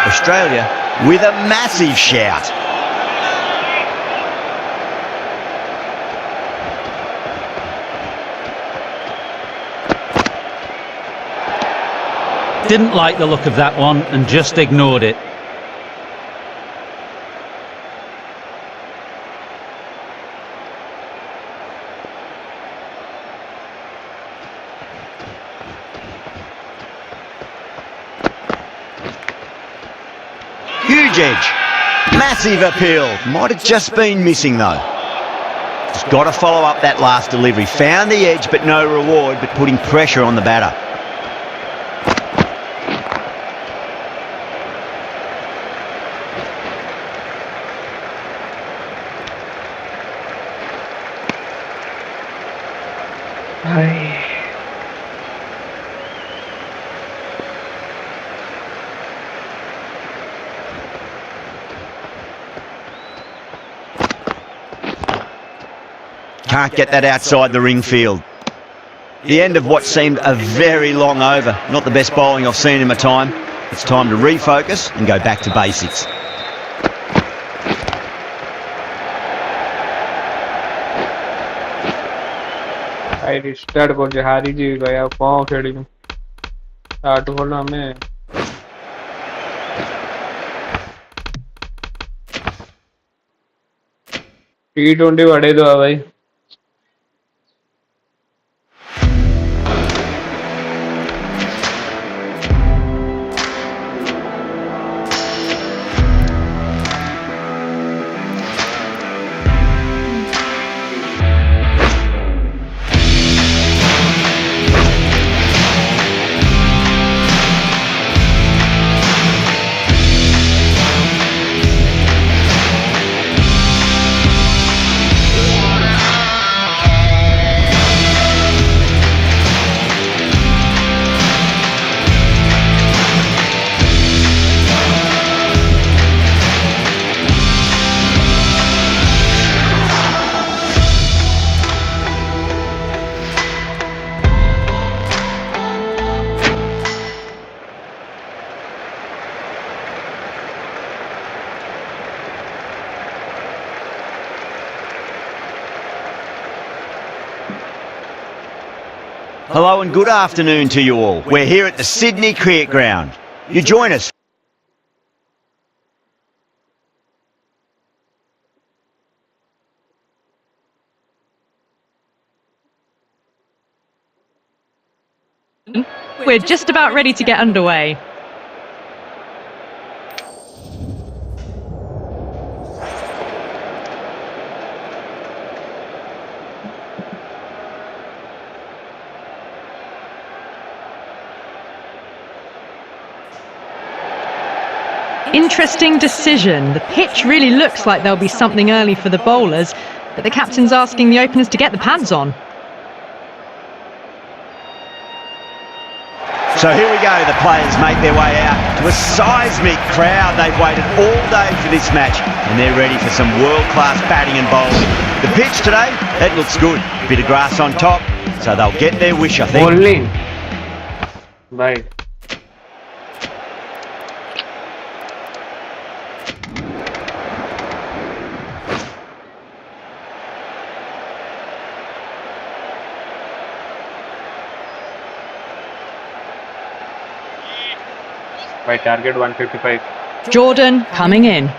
Australia with a massive shout. Didn't like the look of that one and just ignored it. Huge edge. Massive appeal. Might have just been missing though. Just got to follow up that last delivery. Found the edge but no reward, but putting pressure on the batter. Can't get that outside the ring field. The end of what seemed a very long over. Not the best bowling I've seen in my time. It's time to refocus and go back to basics. I restart कर हारी जी गया कौन खेली start होना हमें T20 बढ़े दो भाई Hello and good afternoon to you all. We're here at the Sydney Cricket Ground. You join us. We're just about ready to get underway. Interesting decision. The pitch really looks like there'll be something early for the bowlers, but the captain's asking the openers to get the pads on. So here we go, the players make their way out to a seismic crowd. They've waited all day for this match and they're ready for some world-class batting and bowling. The pitch today, it looks good. Bit of grass on top, so they'll get their wish, I think. Bowling. Bye. By target 155. Jordan coming in.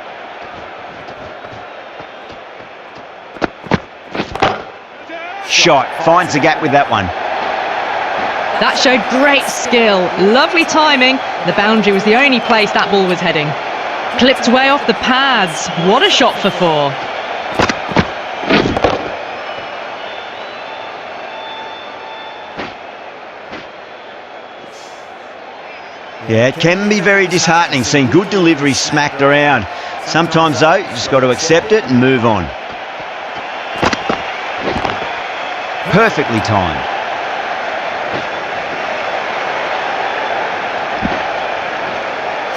Shot, finds the gap with that one. That showed great skill. Lovely timing. The boundary was the only place that ball was heading. Clipped way off the pads. What a shot for 4. Yeah, it can be very disheartening seeing good deliveries smacked around. Sometimes though, you just got to accept it and move on. Perfectly timed.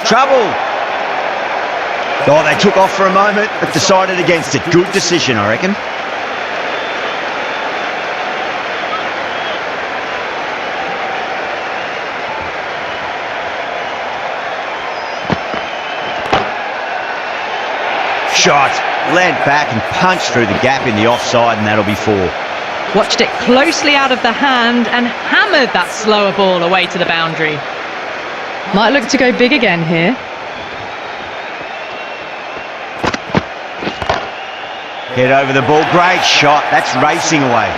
Trouble! Oh, they took off for a moment, but decided against it. Good decision, I reckon. Shot, land back and punched through the gap in the offside, and that'll be 4. Watched it closely out of the hand and hammered that slower ball away to the boundary. Might look to go big again here. Head over the ball, great shot, that's racing away.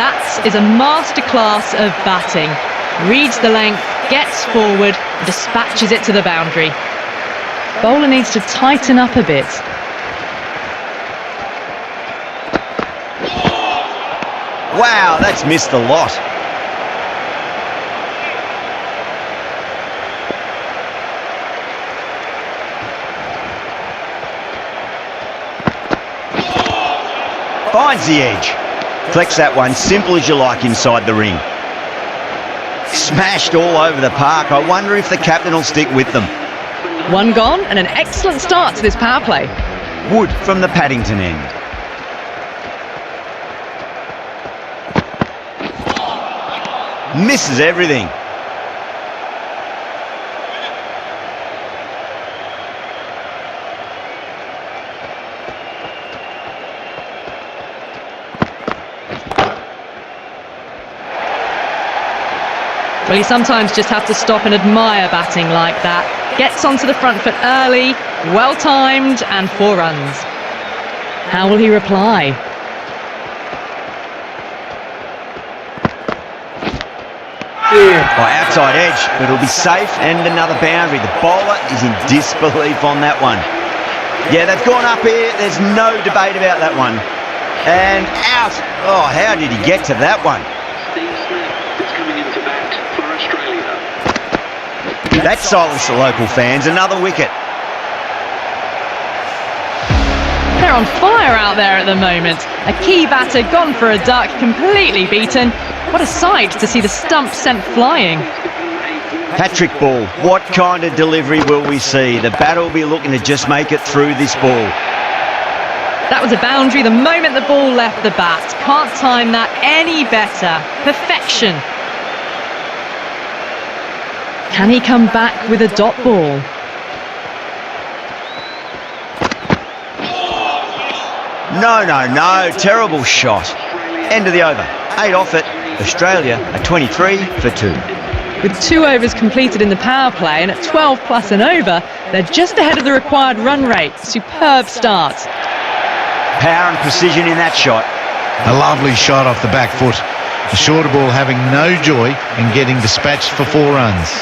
That is a masterclass of batting. Reads the length, gets forward, dispatches it to the boundary. Bowler needs to tighten up a bit. Wow, that's missed a lot. Finds the edge. Flex that one, simple as you like inside the ring. Smashed all over the park. I wonder if the captain will stick with them. 1 gone and an excellent start to this power play. Wood from the Paddington end. Misses everything. Well, you sometimes just have to stop and admire batting like that. Gets onto the front foot early, well timed, and 4 runs. How will he reply? By outside edge, but it'll be safe and another boundary. The bowler is in disbelief on that one. Yeah, they've gone up here. There's no debate about that one. And out. Oh, how did he get to that one? That silenced the local fans. Another wicket. They're on fire out there at the moment. A key batter gone for a duck, completely beaten. What a sight to see the stump sent flying. Hat-trick ball. What kind of delivery will we see? The batter will be looking to just make it through this ball. That was a boundary the moment the ball left the bat. Can't time that any better. Perfection. Can he come back with a dot ball? No. Terrible shot. End of the over. 8 off it. Australia are 23 for 2. With 2 overs completed in the power play and at 12 plus and over, they're just ahead of the required run rate. Superb start. Power and precision in that shot. A lovely shot off the back foot. The shorter ball having no joy in getting dispatched for 4 runs.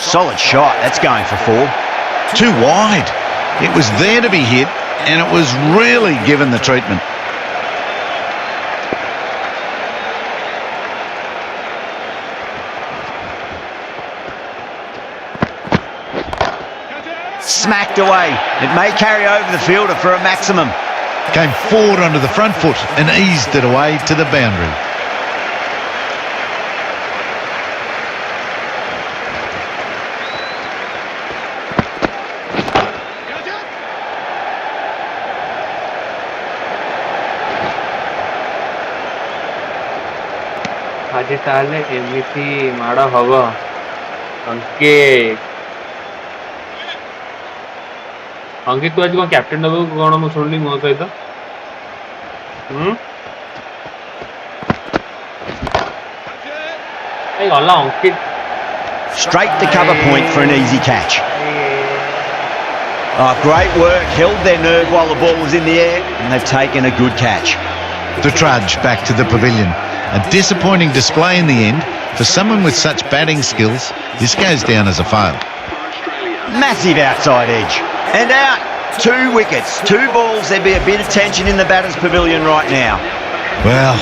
Solid shot. That's going for 4. Too wide. It was there to be hit, and it was really given the treatment. Smacked away. It may carry over the fielder for a maximum. came forward onto the front foot and eased it away to the boundary. आज ताले एमती माड़ हम अंकित अंकित तू आज कौन captain दबो कौन मु सुनली मो सहित गला अंकित Straight to cover point for an easy catch. Oh, great work, held their nerve while the ball was in the air, and they've taken a good catch. To trudge back to the pavilion. A disappointing display in the end. For someone with such batting skills, this goes down as a fail. Massive outside edge. And out. 2 wickets, 2 balls. There'd be a bit of tension in the batter's pavilion right now. Well,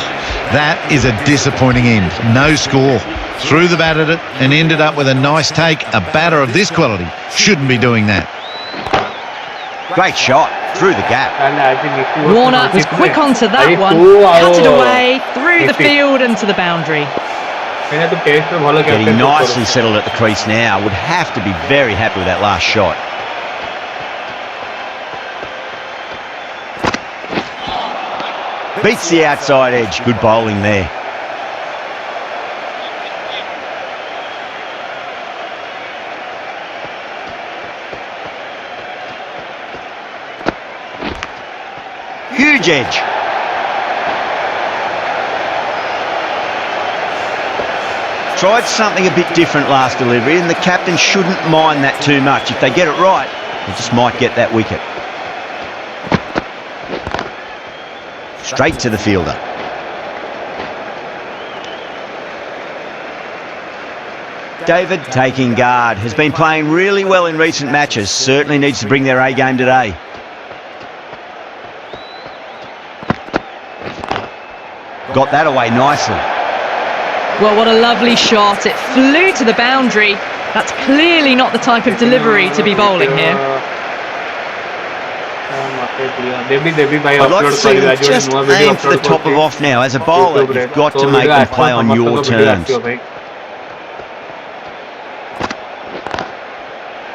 that is a disappointing end. No score. Threw the bat at it and ended up with a nice take. A batter of this quality shouldn't be doing that. Great shot. Through the gap. Warner was quick onto that one. Cut it away, through the field and to the boundary. Getting nicely settled at the crease now. Would have to be very happy with that last shot. Beats the outside edge. Good bowling there. Huge edge. Tried something a bit different last delivery, and the captain shouldn't mind that too much. If they get it right, they just might get that wicket. Straight to the fielder. David taking guard. Has been playing really well in recent matches. Certainly needs to bring their A game today. Got that away nicely. Well, what a lovely shot. It flew to the boundary. That's clearly not the type of delivery to be bowling here. I'd like to see them just aim for the top of off now. As a bowler, you've got to make them play on your terms.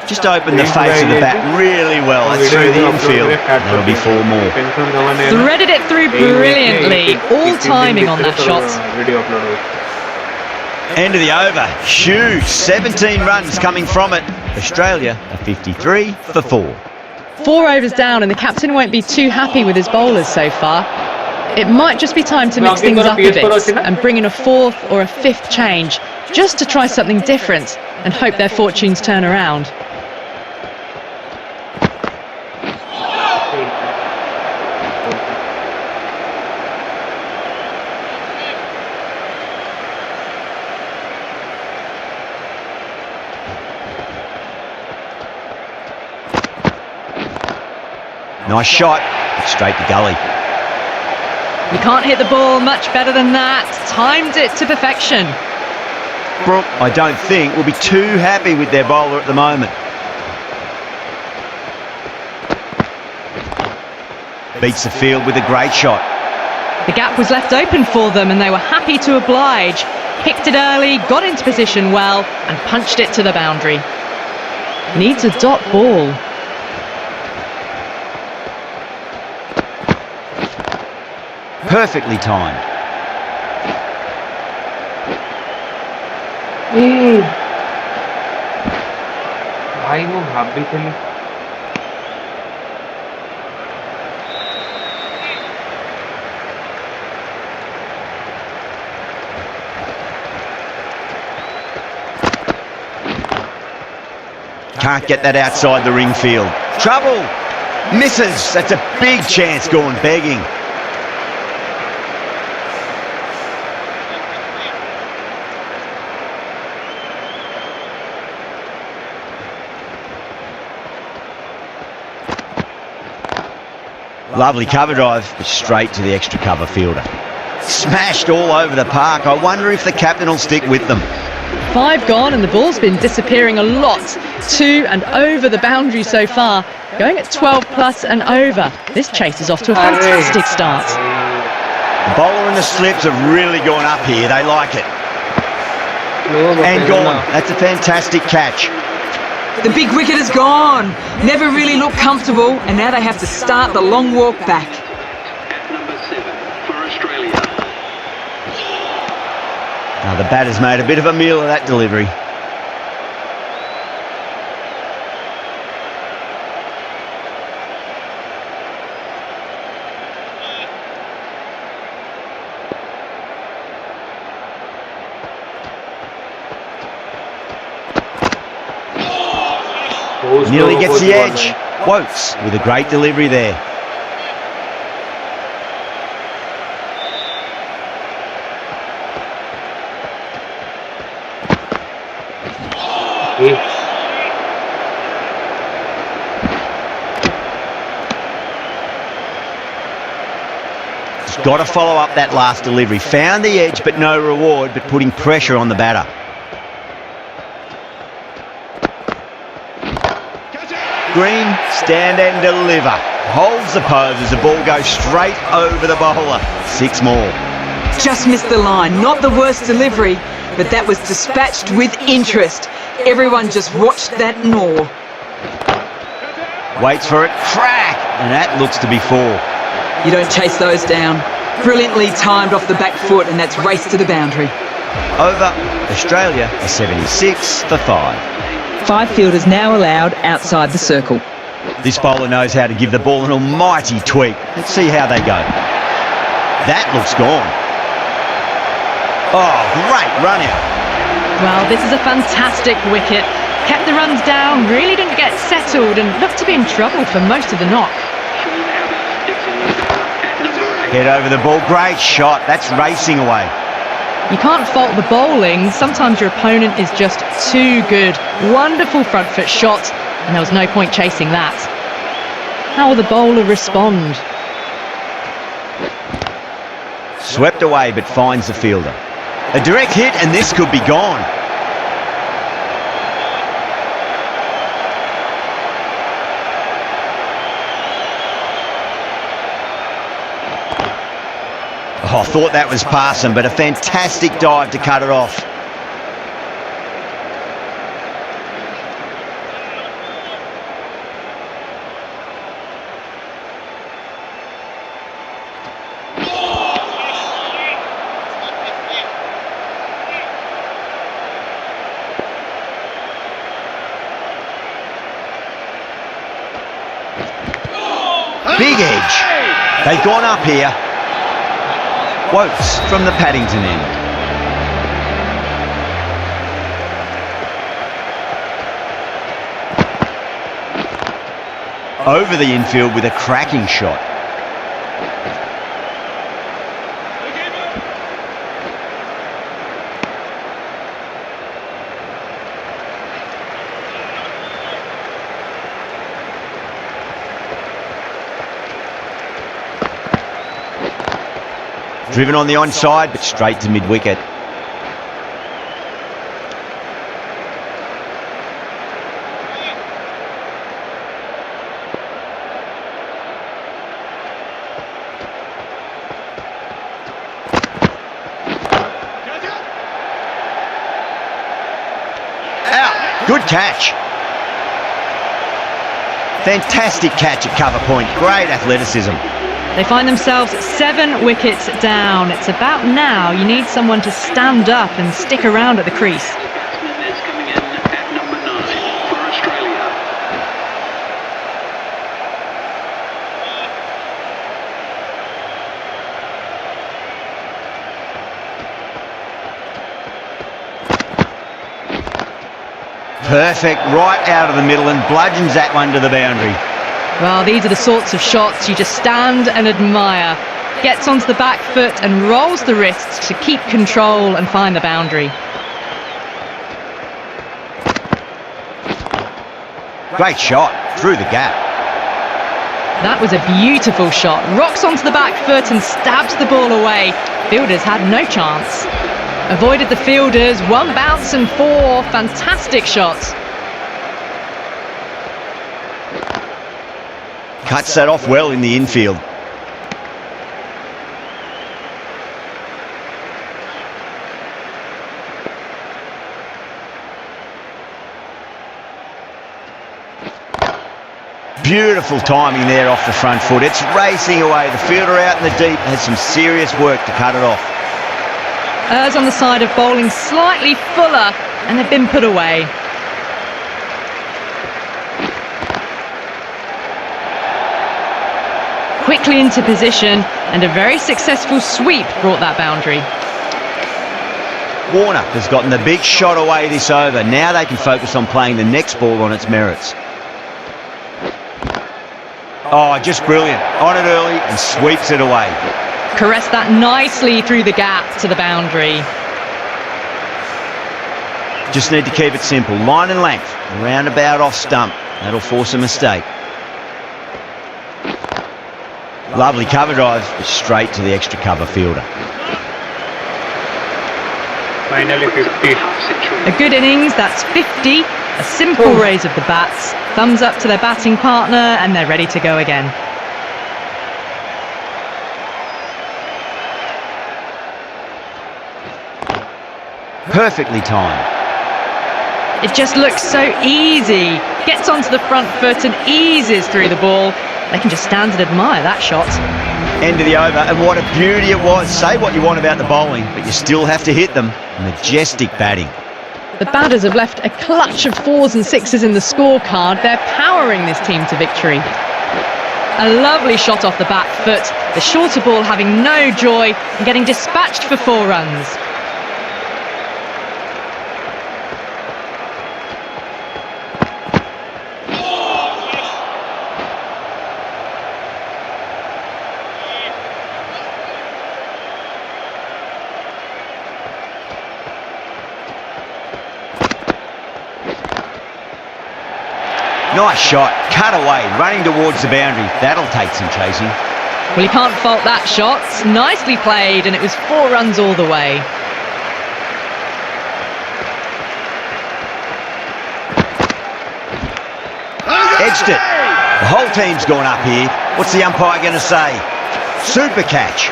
Just open the face of the bat really well. That's through the infield. That'll be 4 more. Threaded it through brilliantly. All timing on that shot. End of the over. Huge. 17 runs coming from it. Australia are 53 for 4. 4 overs down, and the captain won't be too happy with his bowlers so far. It might just be time to mix things up a bit and bring in a 4th or a 5th change, just to try something different and hope their fortunes turn around. Nice shot. Straight to gully. You can't hit the ball much better than that. Timed it to perfection. Brooke, I don't think, will be too happy with their bowler at the moment. Beats the field with a great shot. The gap was left open for them and they were happy to oblige. Picked it early, got into position well and punched it to the boundary. Needs a dot ball. Perfectly timed. भाई वो भाभी चली Can't get that outside the ring field. Trouble. Misses. That's a big chance gone begging. Lovely cover drive, but straight to the extra cover fielder. Smashed all over the park. I wonder if the captain will stick with them. 5 gone and the ball's been disappearing a lot to and over the boundary so far, going at 12 plus and over. This chase is off to a fantastic start. The bowler and the slips have really gone up here. They like it. And gone. That's a fantastic catch. The big wicket is gone. Never really looked comfortable, and now they have to start the long walk back. Number 7 for Australia. Now the batter's made a bit of a meal of that delivery. Nearly gets the edge. Quotes with a great delivery there. He's got to follow up that last delivery. Found the edge, but no reward, but putting pressure on the batter. Green, stand and deliver. Holds the pose as the ball goes straight over the bowler. 6 more. Just missed the line. Not the worst delivery, but that was dispatched with interest. Everyone just watched that gnaw. Waits for it. Crack! And that looks to be 4. You don't chase those down. Brilliantly timed off the back foot, and that's race to the boundary. Over. Australia a 76 for 5. 5 fielders now allowed outside the circle. This bowler knows how to give the ball an almighty tweak. Let's see how they go. That looks gone. Oh, great run out. Well, this is a fantastic wicket. Kept the runs down, really didn't get settled and looked to be in trouble for most of the knock. Head over the ball. Great shot. That's racing away. You can't fault the bowling. Sometimes your opponent is just too good. Wonderful front foot shot, and there was no point chasing that. How will the bowler respond? Swept away, but finds the fielder. A direct hit, and this could be gone. Oh, I thought that was passing, but a fantastic dive to cut it off. Big edge. They've gone up here. Quotes from the Paddington end. Over the infield with a cracking shot. Driven on the onside, but straight to mid-wicket. Out. Good catch. Fantastic catch at cover point. Great athleticism. They find themselves 7 wickets down. It's about now you need someone to stand up and stick around at the crease. Batsman is coming in at number 9 for Australia. Perfect, right out of the middle and bludgeons that one to the boundary. Well, these are the sorts of shots you just stand and admire. Gets onto the back foot and rolls the wrists to keep control and find the boundary. Great shot, through the gap. That was a beautiful shot. Rocks onto the back foot and stabs the ball away. Fielders had no chance. Avoided the fielders, one bounce and four. Fantastic shots. Cuts that off well in the infield. Beautiful timing there off the front foot. It's racing away. The fielder out in the deep has some serious work to cut it off. Errs on the side of bowling slightly fuller, and they've been put away. Quickly into position, and a very successful sweep brought that boundary. Warner has gotten the big shot away this over. Now they can focus on playing the next ball on its merits. Oh, just brilliant. On it early and sweeps it away. Caressed that nicely through the gap to the boundary. Just need to keep it simple. Line and length. Roundabout off stump. That'll force a mistake. Lovely cover drive, straight to the extra cover fielder. Finally 50. A good innings, that's 50. A simple raise of the bats. Thumbs up to their batting partner, and they're ready to go again. Perfectly timed. It just looks so easy. Gets onto the front foot and eases through the ball. They can just stand and admire that shot. End of the over, and what a beauty it was. Say what you want about the bowling, but you still have to hit them. Majestic batting. The batters have left a clutch of 4s and 6s in the scorecard. They're powering this team to victory. A lovely shot off the back foot. The shorter ball having no joy and getting dispatched for 4 runs. Nice shot, cut away, running towards the boundary. That'll take some chasing. Well, you can't fault that shot. Nicely played, and it was 4 runs all the way. Edged it. The whole team's gone up here. What's the umpire going to say? Super catch.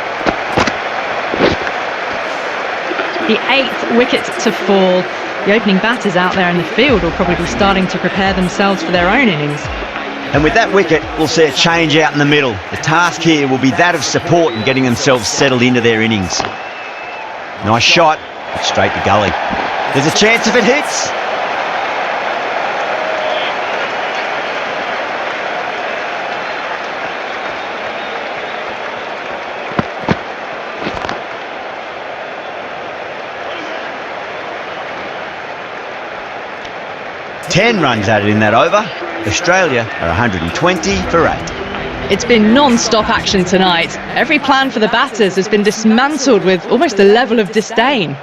The 8th wicket to fall. The opening batters out there in the field will probably be starting to prepare themselves for their own innings. And with that wicket, we'll see a change out in the middle. The task here will be that of support and getting themselves settled into their innings. Nice shot, but straight to gully. There's a chance if it hits. Ten runs added in that over. Australia are 120 for 8. It's been non-stop action tonight. Every plan for the batters has been dismantled with almost a level of disdain.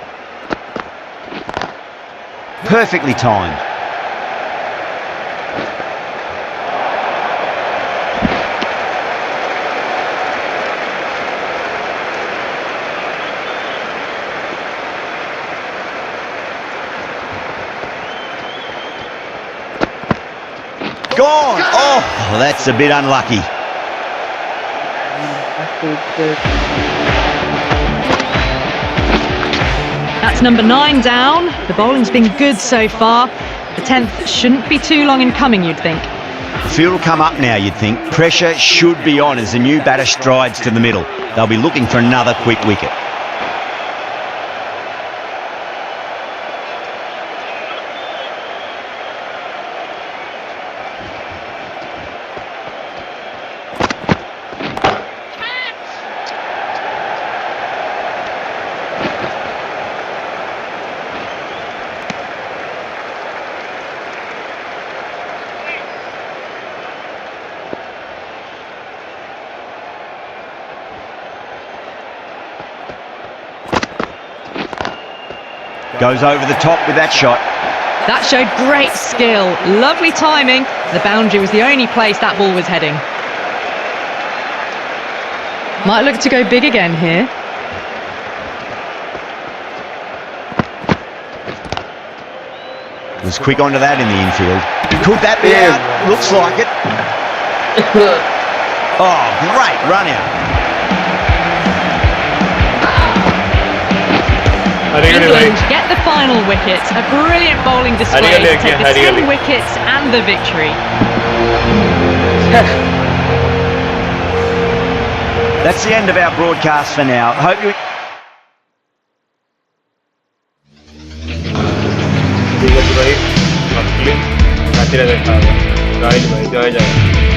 Perfectly timed. Gone! Oh, that's a bit unlucky. That's number 9 down. The bowling's been good so far. The 10th shouldn't be too long in coming, you'd think. The field will come up now, you'd think. Pressure should be on as the new batter strides to the middle. They'll be looking for another quick wicket. Goes over the top with that shot. That showed great skill. Lovely timing. The boundary was the only place that ball was heading. Might look to go big again here. Was quick onto that in the infield. Could that be out? Looks like it. Oh, great run out. England get the final wicket. A brilliant bowling display to take the 10 wickets and the victory. That's the end of our broadcast for now. Hope you... ठीक है भाई, रात्रि देखा होगा। जय भाई, जय जय।